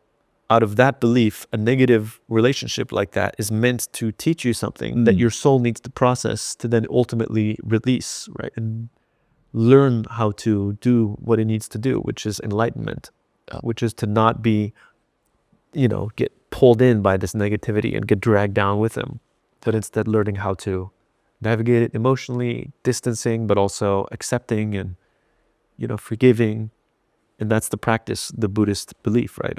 out of that belief, a negative relationship like that is meant to teach you something that your soul needs to process to then ultimately release, right? And learn how to do what it needs to do, which is enlightenment, which is to not be, get pulled in by this negativity and get dragged down with them, but instead learning how to navigate it emotionally, distancing, but also accepting and, forgiving. And that's the practice, the Buddhist belief, right?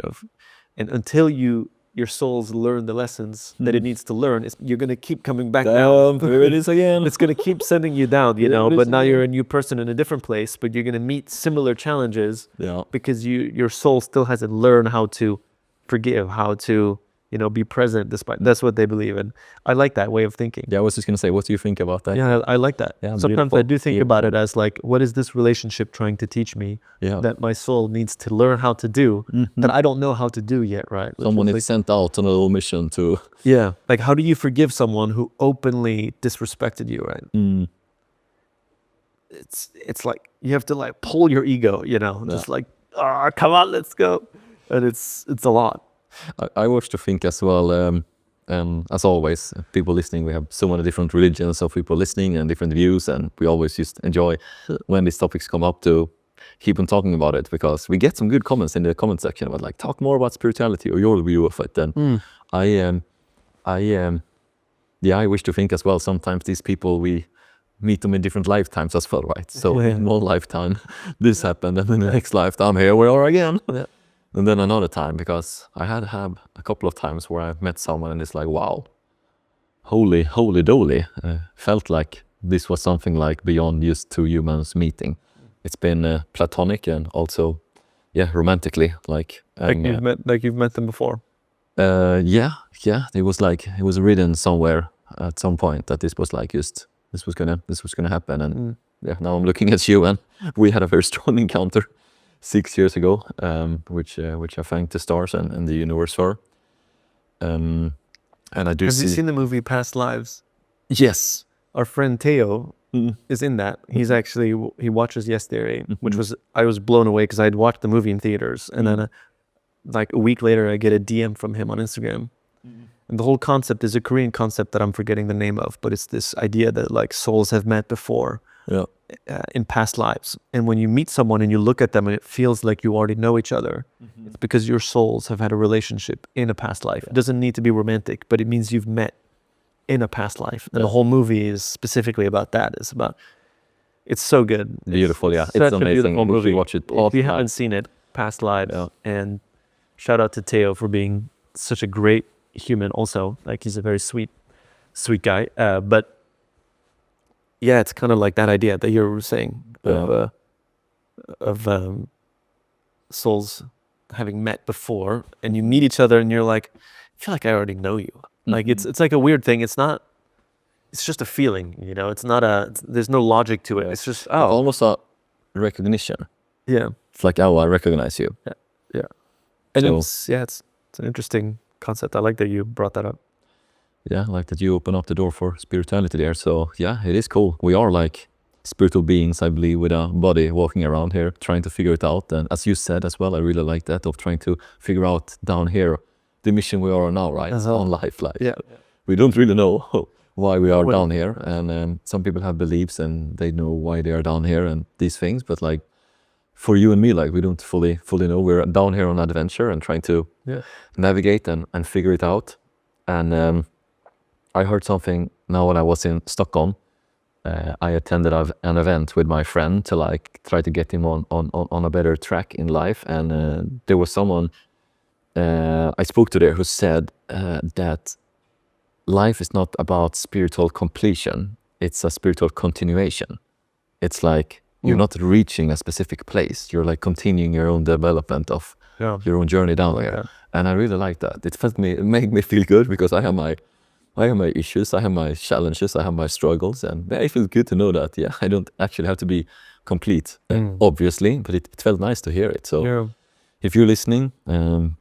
And until your souls learn the lessons that it needs to learn, you're going to keep coming back down. Here it is again. It's going to keep sending you down, but now you're a new person in a different place, but you're going to meet similar challenges because your soul still hasn't learned how to forgive, how to, be present despite. That's what they believe in. I like that way of thinking. Yeah, I was just going to say, what do you think about that? Yeah, I like that. Yeah, sometimes I do think about it as like, what is this relationship trying to teach me that my soul needs to learn how to do that I don't know how to do yet, right? Someone is sent out on a little mission to... Yeah, like how do you forgive someone who openly disrespected you, right? It's like, you have to like pull your ego, just like, come on, let's go. And it's a lot. I wish to think as well, as always, people listening, we have so many different religions of people listening and different views, and we always just enjoy when these topics come up to keep on talking about it, because we get some good comments in the comment section about like, talk more about spirituality or your view of it. And I wish to think as well, sometimes these people we meet them in different lifetimes as well, right? So Yeah. in one lifetime this happened, and in the next lifetime here we are again. Yeah. And then another time, because I had a couple of times where I've met someone and it's like, wow, holy doly. Felt like this was something like beyond just two humans meeting. It's been platonic and also, yeah, romantically. Like You've met them before. yeah. It was written somewhere at some point that this was like just this was gonna happen, and yeah, now I'm looking at you, and we had a very strong encounter 6 years ago, which I thank the stars and the universe for. And I do Have see. you seen the movie Past Lives? Yes. Our friend Teo is in that. He's actually, he watches yesterday, which was, I was blown away because I'd watched the movie in theaters, and then like a week later I get a DM from him on Instagram. And the whole concept is a Korean concept that I'm forgetting the name of, but it's this idea that like souls have met before in past lives. And when you meet someone and you look at them and it feels like you already know each other, it's because your souls have had a relationship in a past life. It doesn't need to be romantic, but it means you've met in a past life. And the whole movie is specifically about that. It's so good. Beautiful, yeah. Such It's a amazing. beautiful We should movie. watch it. If you haven't seen it, Past Lives. And shout out to Teo for being such a great human also. Like, he's a very sweet guy. But yeah, it's kind of like that idea that you were saying of souls having met before, and you meet each other and you're like, I feel like I already know you. Like it's like a weird thing. It's just a feeling, you know. It's not there's no logic to it. It's just It's almost a recognition. Yeah. It's like, oh, I recognize you. Yeah. And So- it's an interesting concept. I like that you brought that up. Yeah, like that you open up the door for spirituality there. So yeah, it is cool. We are like spiritual beings, I believe, with a body walking around here, trying to figure it out. And as you said as well, I really like that, of trying to figure out down here the mission we are on now, right? On life. Like, we don't really know why we are down here. And some people have beliefs and they know why they are down here and these things. But like for you and me, like we don't fully know. We're down here on an adventure and trying to navigate and figure it out. And I heard something now when I was in Stockholm. I attended an event with my friend to like try to get him on a better track in life. And there was someone I spoke to there who said that life is not about spiritual completion. It's a spiritual continuation. It's like you're not reaching a specific place. You're like continuing your own development of your own journey down there. And I really like that. It made me feel good, because I have my issues, I have my challenges, I have my struggles, and it feels good to know that, I don't actually have to be complete, obviously, but it felt nice to hear it. So if you're listening,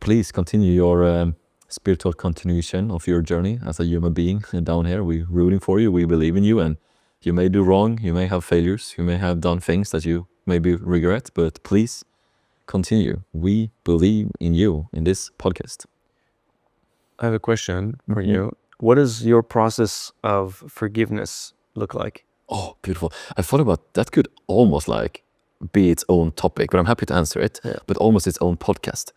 please continue your spiritual continuation of your journey as a human being down here. We're rooting for you, we believe in you, and you may do wrong, you may have failures, you may have done things that you maybe regret, but please continue. We believe in you in this podcast. I have a question for you. What does your process of forgiveness look like? Oh, beautiful. I thought about that could almost like be its own topic, but I'm happy to answer it, but almost its own podcast.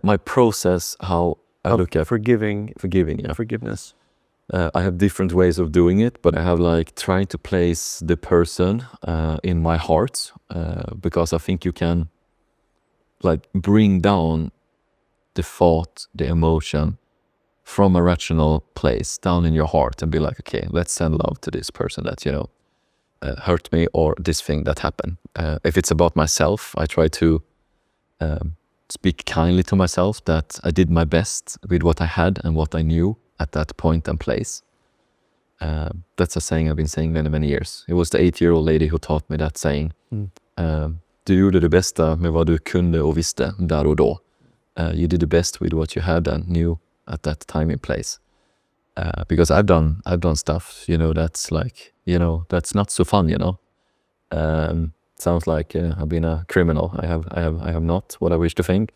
My process, how I look at forgiving, forgiveness. I have different ways of doing it, but I have like trying to place the person in my heart, because I think you can like bring down the thought, the emotion from a rational place down in your heart and be like, okay, let's send love to this person that, hurt me, or this thing that happened. If it's about myself, I try to speak kindly to myself that I did my best with what I had and what I knew at that point and place. That's a saying I've been saying many, many years. It was the 8-year-old lady who taught me that saying. Du gjorde det bästa med vad du kunde och visste där och då. You did the best with what you had and knew at that time and place. Because I've done stuff, that's like, that's not so fun, sounds like I've been a criminal. I have not, what I wish to think,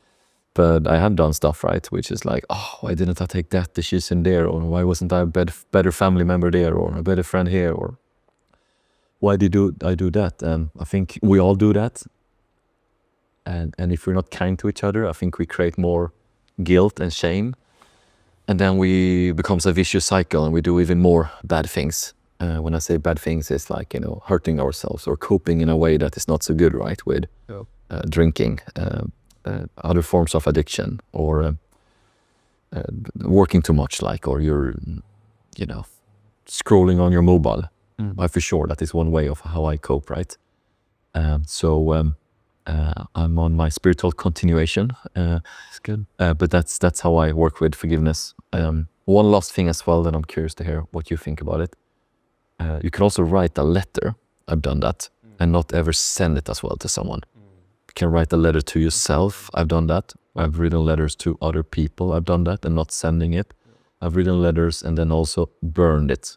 but I have done stuff, right, which is like, oh, why didn't I take that decision there, or why wasn't I a better family member there, or a better friend here, or why did I do that? And I think we all do that, and if we're not kind to each other, I think we create more guilt and shame. And then we becomes a vicious cycle, and we do even more bad things. when I say bad things, it's like, hurting ourselves or coping in a way that is not so good, right? With drinking, other forms of addiction, or working too much, like, or you're, scrolling on your mobile. For sure, that is one way of how I cope, right? I'm on my spiritual continuation. It's good. But that's how I work with forgiveness. One last thing as well that I'm curious to hear what you think about it. You can also write a letter. I've done that, and not ever send it as well to someone. You can write a letter to yourself. I've done that. I've written letters to other people. I've done that, and not sending it. I've written letters and then also burned it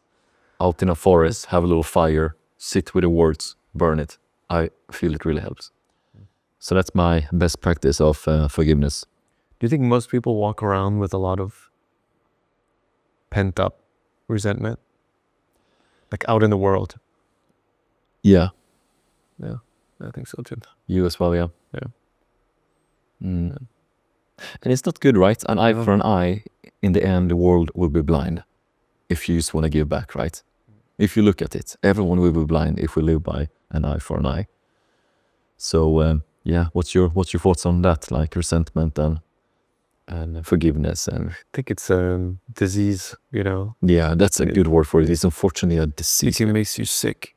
out in a forest, have a little fire, sit with the words, burn it. I feel it really helps. So that's my best practice of forgiveness. Do you think most people walk around with a lot of pent up resentment? Like out in the world? Yeah. Yeah, I think so too. You as well, yeah. Yeah. And it's not good, right? An eye for an eye, in the end, the world will be blind if you just want to give back, right? If you look at it, everyone will be blind if we live by an eye for an eye. So, yeah, what's your thoughts on that? Like resentment and forgiveness, and I think it's a disease, Yeah, that's a good word for it. It's unfortunately a disease. It makes you sick.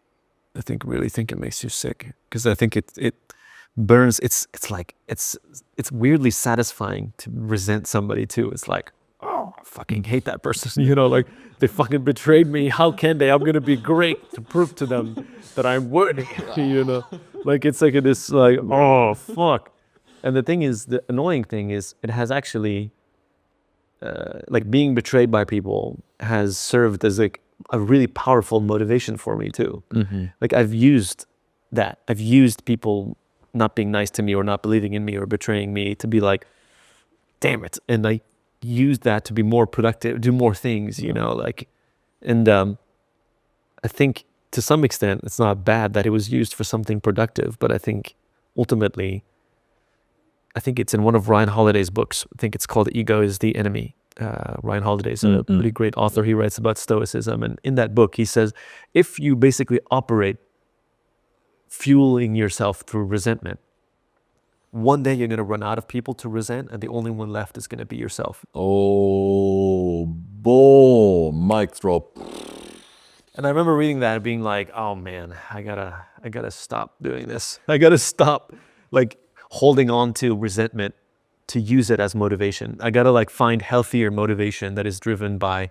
I really think it makes you sick, because I think it burns. It's weirdly satisfying to resent somebody too. It's like, oh, I fucking hate that person. Like they fucking betrayed me. How can they? I'm gonna be great to prove to them that I'm worthy. Like it's like this like, oh fuck. And the thing is, the annoying thing is, it has actually, like being betrayed by people has served as like a really powerful motivation for me too. Like I've used that. I've used people not being nice to me or not believing in me or betraying me to be like, damn it. And I used that to be more productive, do more things, like, and I think to some extent it's not bad that it was used for something productive, but I think ultimately, I think it's in one of Ryan Holiday's books. I think it's called Ego is the Enemy. Ryan Holiday's a pretty great author. He writes about stoicism. And in that book, he says, if you basically operate fueling yourself through resentment, one day you're going to run out of people to resent, and the only one left is going to be yourself. Oh, boom, mic drop. And I remember reading that and being like, oh man, I gotta stop doing this. I gotta stop like holding on to resentment to use it as motivation. I gotta like find healthier motivation that is driven by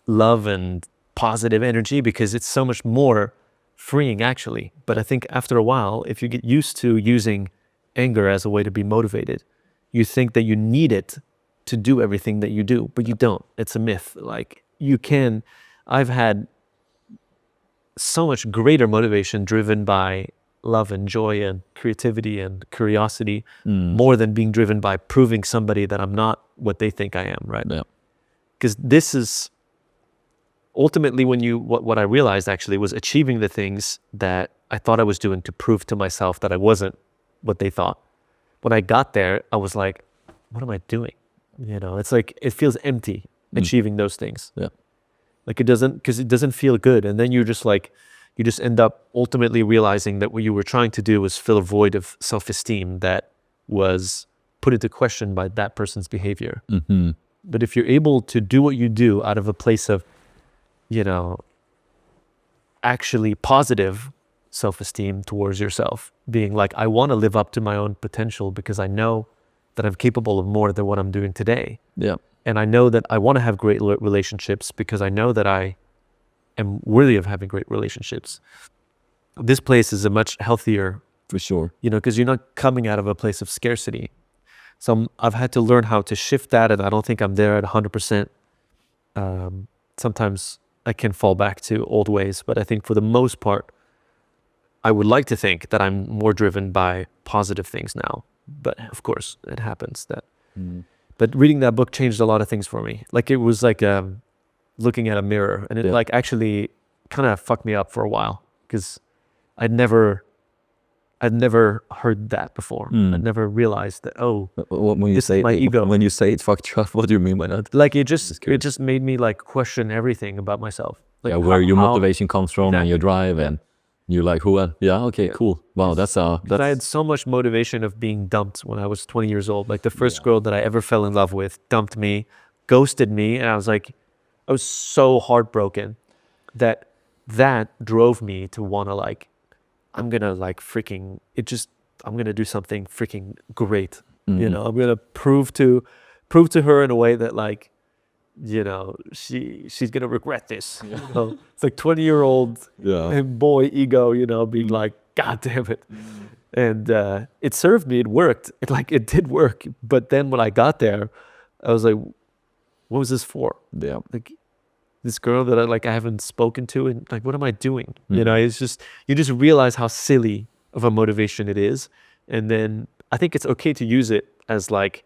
love and positive energy, because it's so much more freeing actually. But I think after a while, if you get used to using anger as a way to be motivated, you think that you need it to do everything that you do, but you don't. It's a myth. Like you can, I've had so much greater motivation driven by love and joy and creativity and curiosity, more than being driven by proving somebody that I'm not what they think I am, right? Yeah. Because this is ultimately what I realized actually was achieving the things that I thought I was doing to prove to myself that I wasn't what they thought. When I got there, I was like, what am I doing? It's like, it feels empty achieving those things. Yeah. Like it doesn't feel good. And then you just end up ultimately realizing that what you were trying to do was fill a void of self-esteem that was put into question by that person's behavior. But if you're able to do what you do out of a place of, actually positive self-esteem towards yourself, being like, I want to live up to my own potential because I know that I'm capable of more than what I'm doing today. Yeah. And I know that I want to have great relationships because I know that I am worthy of having great relationships. This place is a much healthier, For sure. because you're not coming out of a place of scarcity. So I've had to learn how to shift that, and I don't think I'm there at 100%. Sometimes I can fall back to old ways, but I think for the most part, I would like to think that I'm more driven by positive things now. But of course, it happens that. But reading that book changed a lot of things for me. Like it was like looking at a mirror, and it like actually kind of fucked me up for a while, because I'd never heard that before. I'd never realized that, this is my ego. When you say it fucked you up, what do you mean by that? Like it just made me like question everything about myself. Like where your how- motivation comes from and your drive, and you're like, cool. Wow, that's But I had so much motivation of being dumped when I was 20 years old. Like the first girl that I ever fell in love with dumped me, ghosted me, and I was so heartbroken that drove me to want to like, I'm gonna do something freaking great. You know, I'm gonna prove to her in a way that like, you know, she's gonna regret this. You know? It's like 20-year-old boy ego, you know, being like, God damn it. And it served me. It worked. It did work. But then when I got there, I was like, what was this for? Yeah. Like this girl that I haven't spoken to, and like, what am I doing? You know, it's just, you just realize how silly of a motivation it is. And then I think it's okay to use it as like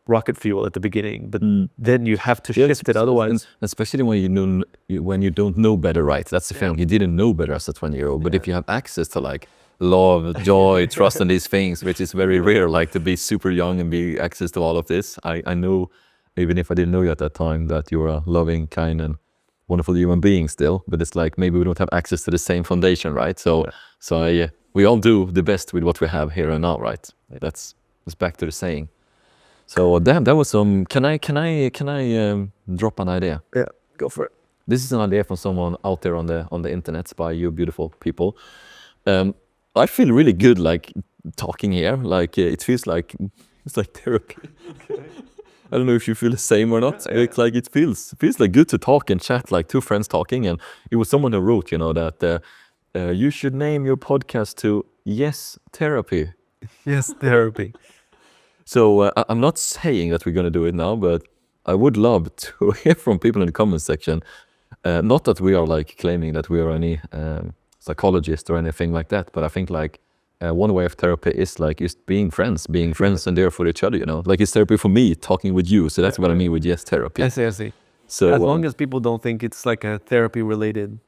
rocket fuel at the beginning, but then you have to shift it otherwise. And especially when you don't know better, right? That's the thing. You didn't know better as a 20-year-old, but if you have access to like love, joy, trust, and these things, which is very rare, like to be super young and be access to all of this. I know, even if I didn't know you at that time, that you're a loving, kind, and wonderful human being still. But it's like maybe we don't have access to the same foundation, right? So we all do the best with what we have here and now, right? That's back to the saying. So damn, that was some. Can I drop an idea? Yeah, go for it. This is an idea from someone out there on the internet by you beautiful people. I feel really good like talking here. Like it feels like it's like therapy. I don't know if you feel the same or not. It's like it feels like good to talk and chat like two friends talking. And it was someone who wrote, you know, that you should name your podcast to Yes Therapy. Yes, therapy. So I'm not saying that we're going to do it now, but I would love to hear from people in the comment section. Not that we are like claiming that we are any psychologist or anything like that, but I think like one way of therapy is like just being friends and there for each other, you know. Like it's therapy for me talking with you. So that's what I mean with Yes Therapy. I see. So as long as people don't think it's like a therapy related,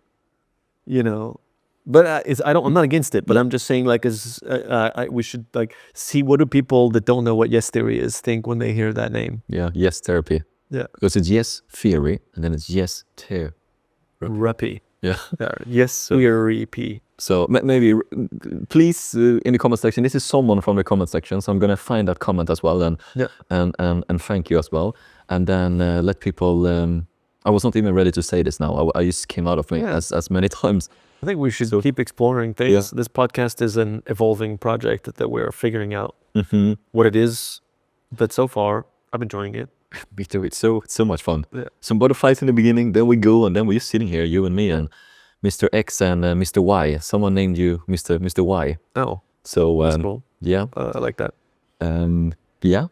you know. But I'm not against it, but I'm just saying like we should like see what do people that don't know what Yes Theory is think when they hear that name. Yeah, Yes Therapy. Yeah. Because it's Yes Theory and then it's Yes Therapy. Yeah. Yes Therapy. So maybe please in the comment section, this is someone from the comment section, so I'm gonna find that comment as well and thank you as well. And then let people I was not even ready to say this now. I just came out of me as many times. I think we should keep exploring things. Yeah. This podcast is an evolving project that we're figuring out what it is. But so far, I'm enjoying it. Me too. It's so much fun. Yeah. Some butterflies in the beginning, then we go, and then we're just sitting here, you and me, and Mr. X and Mr. Y. Someone named you Mr. Y. Oh, so that's cool. Yeah, I like that. Yeah,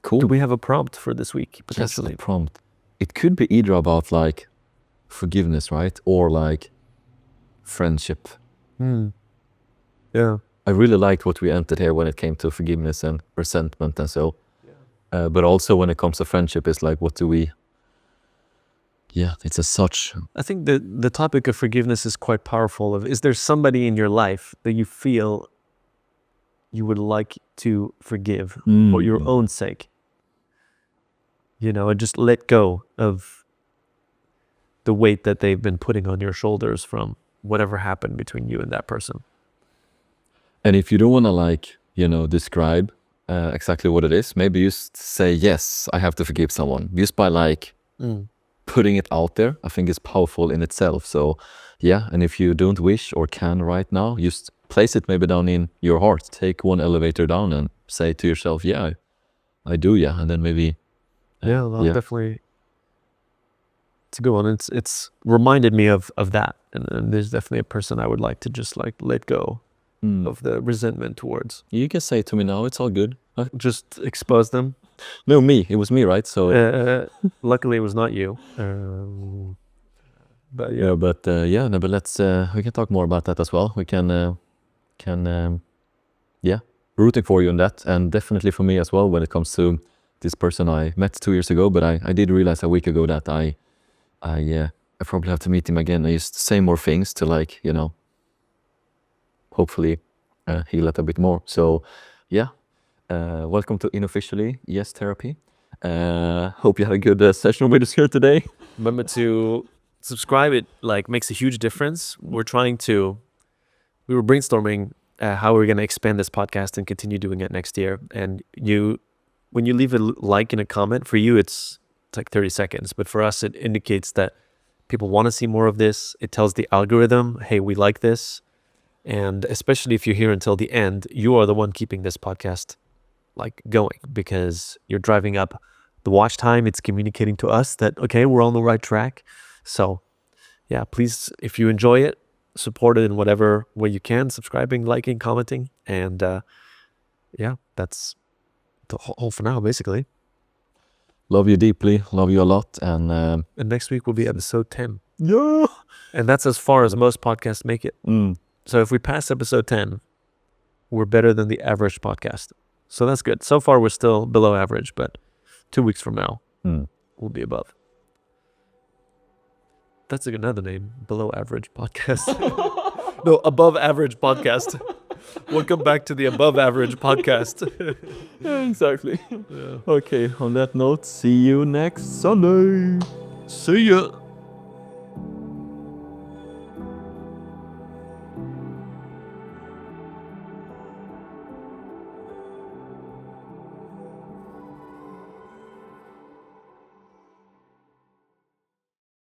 cool. Do we have a prompt for this week potentially? Yes, a prompt. It could be either about like forgiveness, right, or like friendship. Yeah. I really liked what we entered here when it came to forgiveness and resentment and so. But also when it comes to friendship, it's like, what do we? Yeah, it's as such. I think the topic of forgiveness is quite powerful. Is there somebody in your life that you feel you would like to forgive for your own sake? You know, and just let go of the weight that they've been putting on your shoulders from whatever happened between you and that person. And if you don't want to like, you know, describe exactly what it is, maybe just say, yes, I have to forgive someone. Just by like putting it out there, I think is powerful in itself. So yeah, and if you don't wish or can right now, just place it maybe down in your heart. Take one elevator down and say to yourself, yeah, I do, yeah. And then maybe... definitely... It's a good one. It's reminded me of that. And there's definitely a person I would like to just like let go of the resentment towards. You can say it to me now. It's all good. Just expose them. No, me. It was me, right? So luckily it was not you. But yeah. But let's we can talk more about that as well. We can rooting for you on that, and definitely for me as well when it comes to this person I met 2 years ago. But I did realize a week ago that I probably have to meet him again. I just say more things to like, you know, hopefully heal it a bit more. So yeah, welcome to unofficially Yes Therapy. Hope you had a good session with us here today. Remember to subscribe. It like makes a huge difference. We were brainstorming how we're going to expand this podcast and continue doing it next year. And when you leave a like and a comment, for you, it's like 30 seconds. But for us, it indicates that people want to see more of this. It tells the algorithm, hey, we like this. And especially if you're here until the end, you are the one keeping this podcast like going, because you're driving up the watch time. It's communicating to us that, okay, we're on the right track. So yeah, please, if you enjoy it, support it in whatever way you can, subscribing, liking, commenting. And yeah, that's the whole for now, basically. Love you deeply. Love you a lot. And next week will be episode 10. yeah. And that's as far as most podcasts make it. So if we pass episode 10, we're better than the average podcast. So that's good. So far, we're still below average, but 2 weeks from now, we'll be above. That's another name, below average podcast. No, above average podcast. Welcome back to the above average podcast. Yeah, exactly. Yeah. Okay, on that note, see you next Sunday. See ya.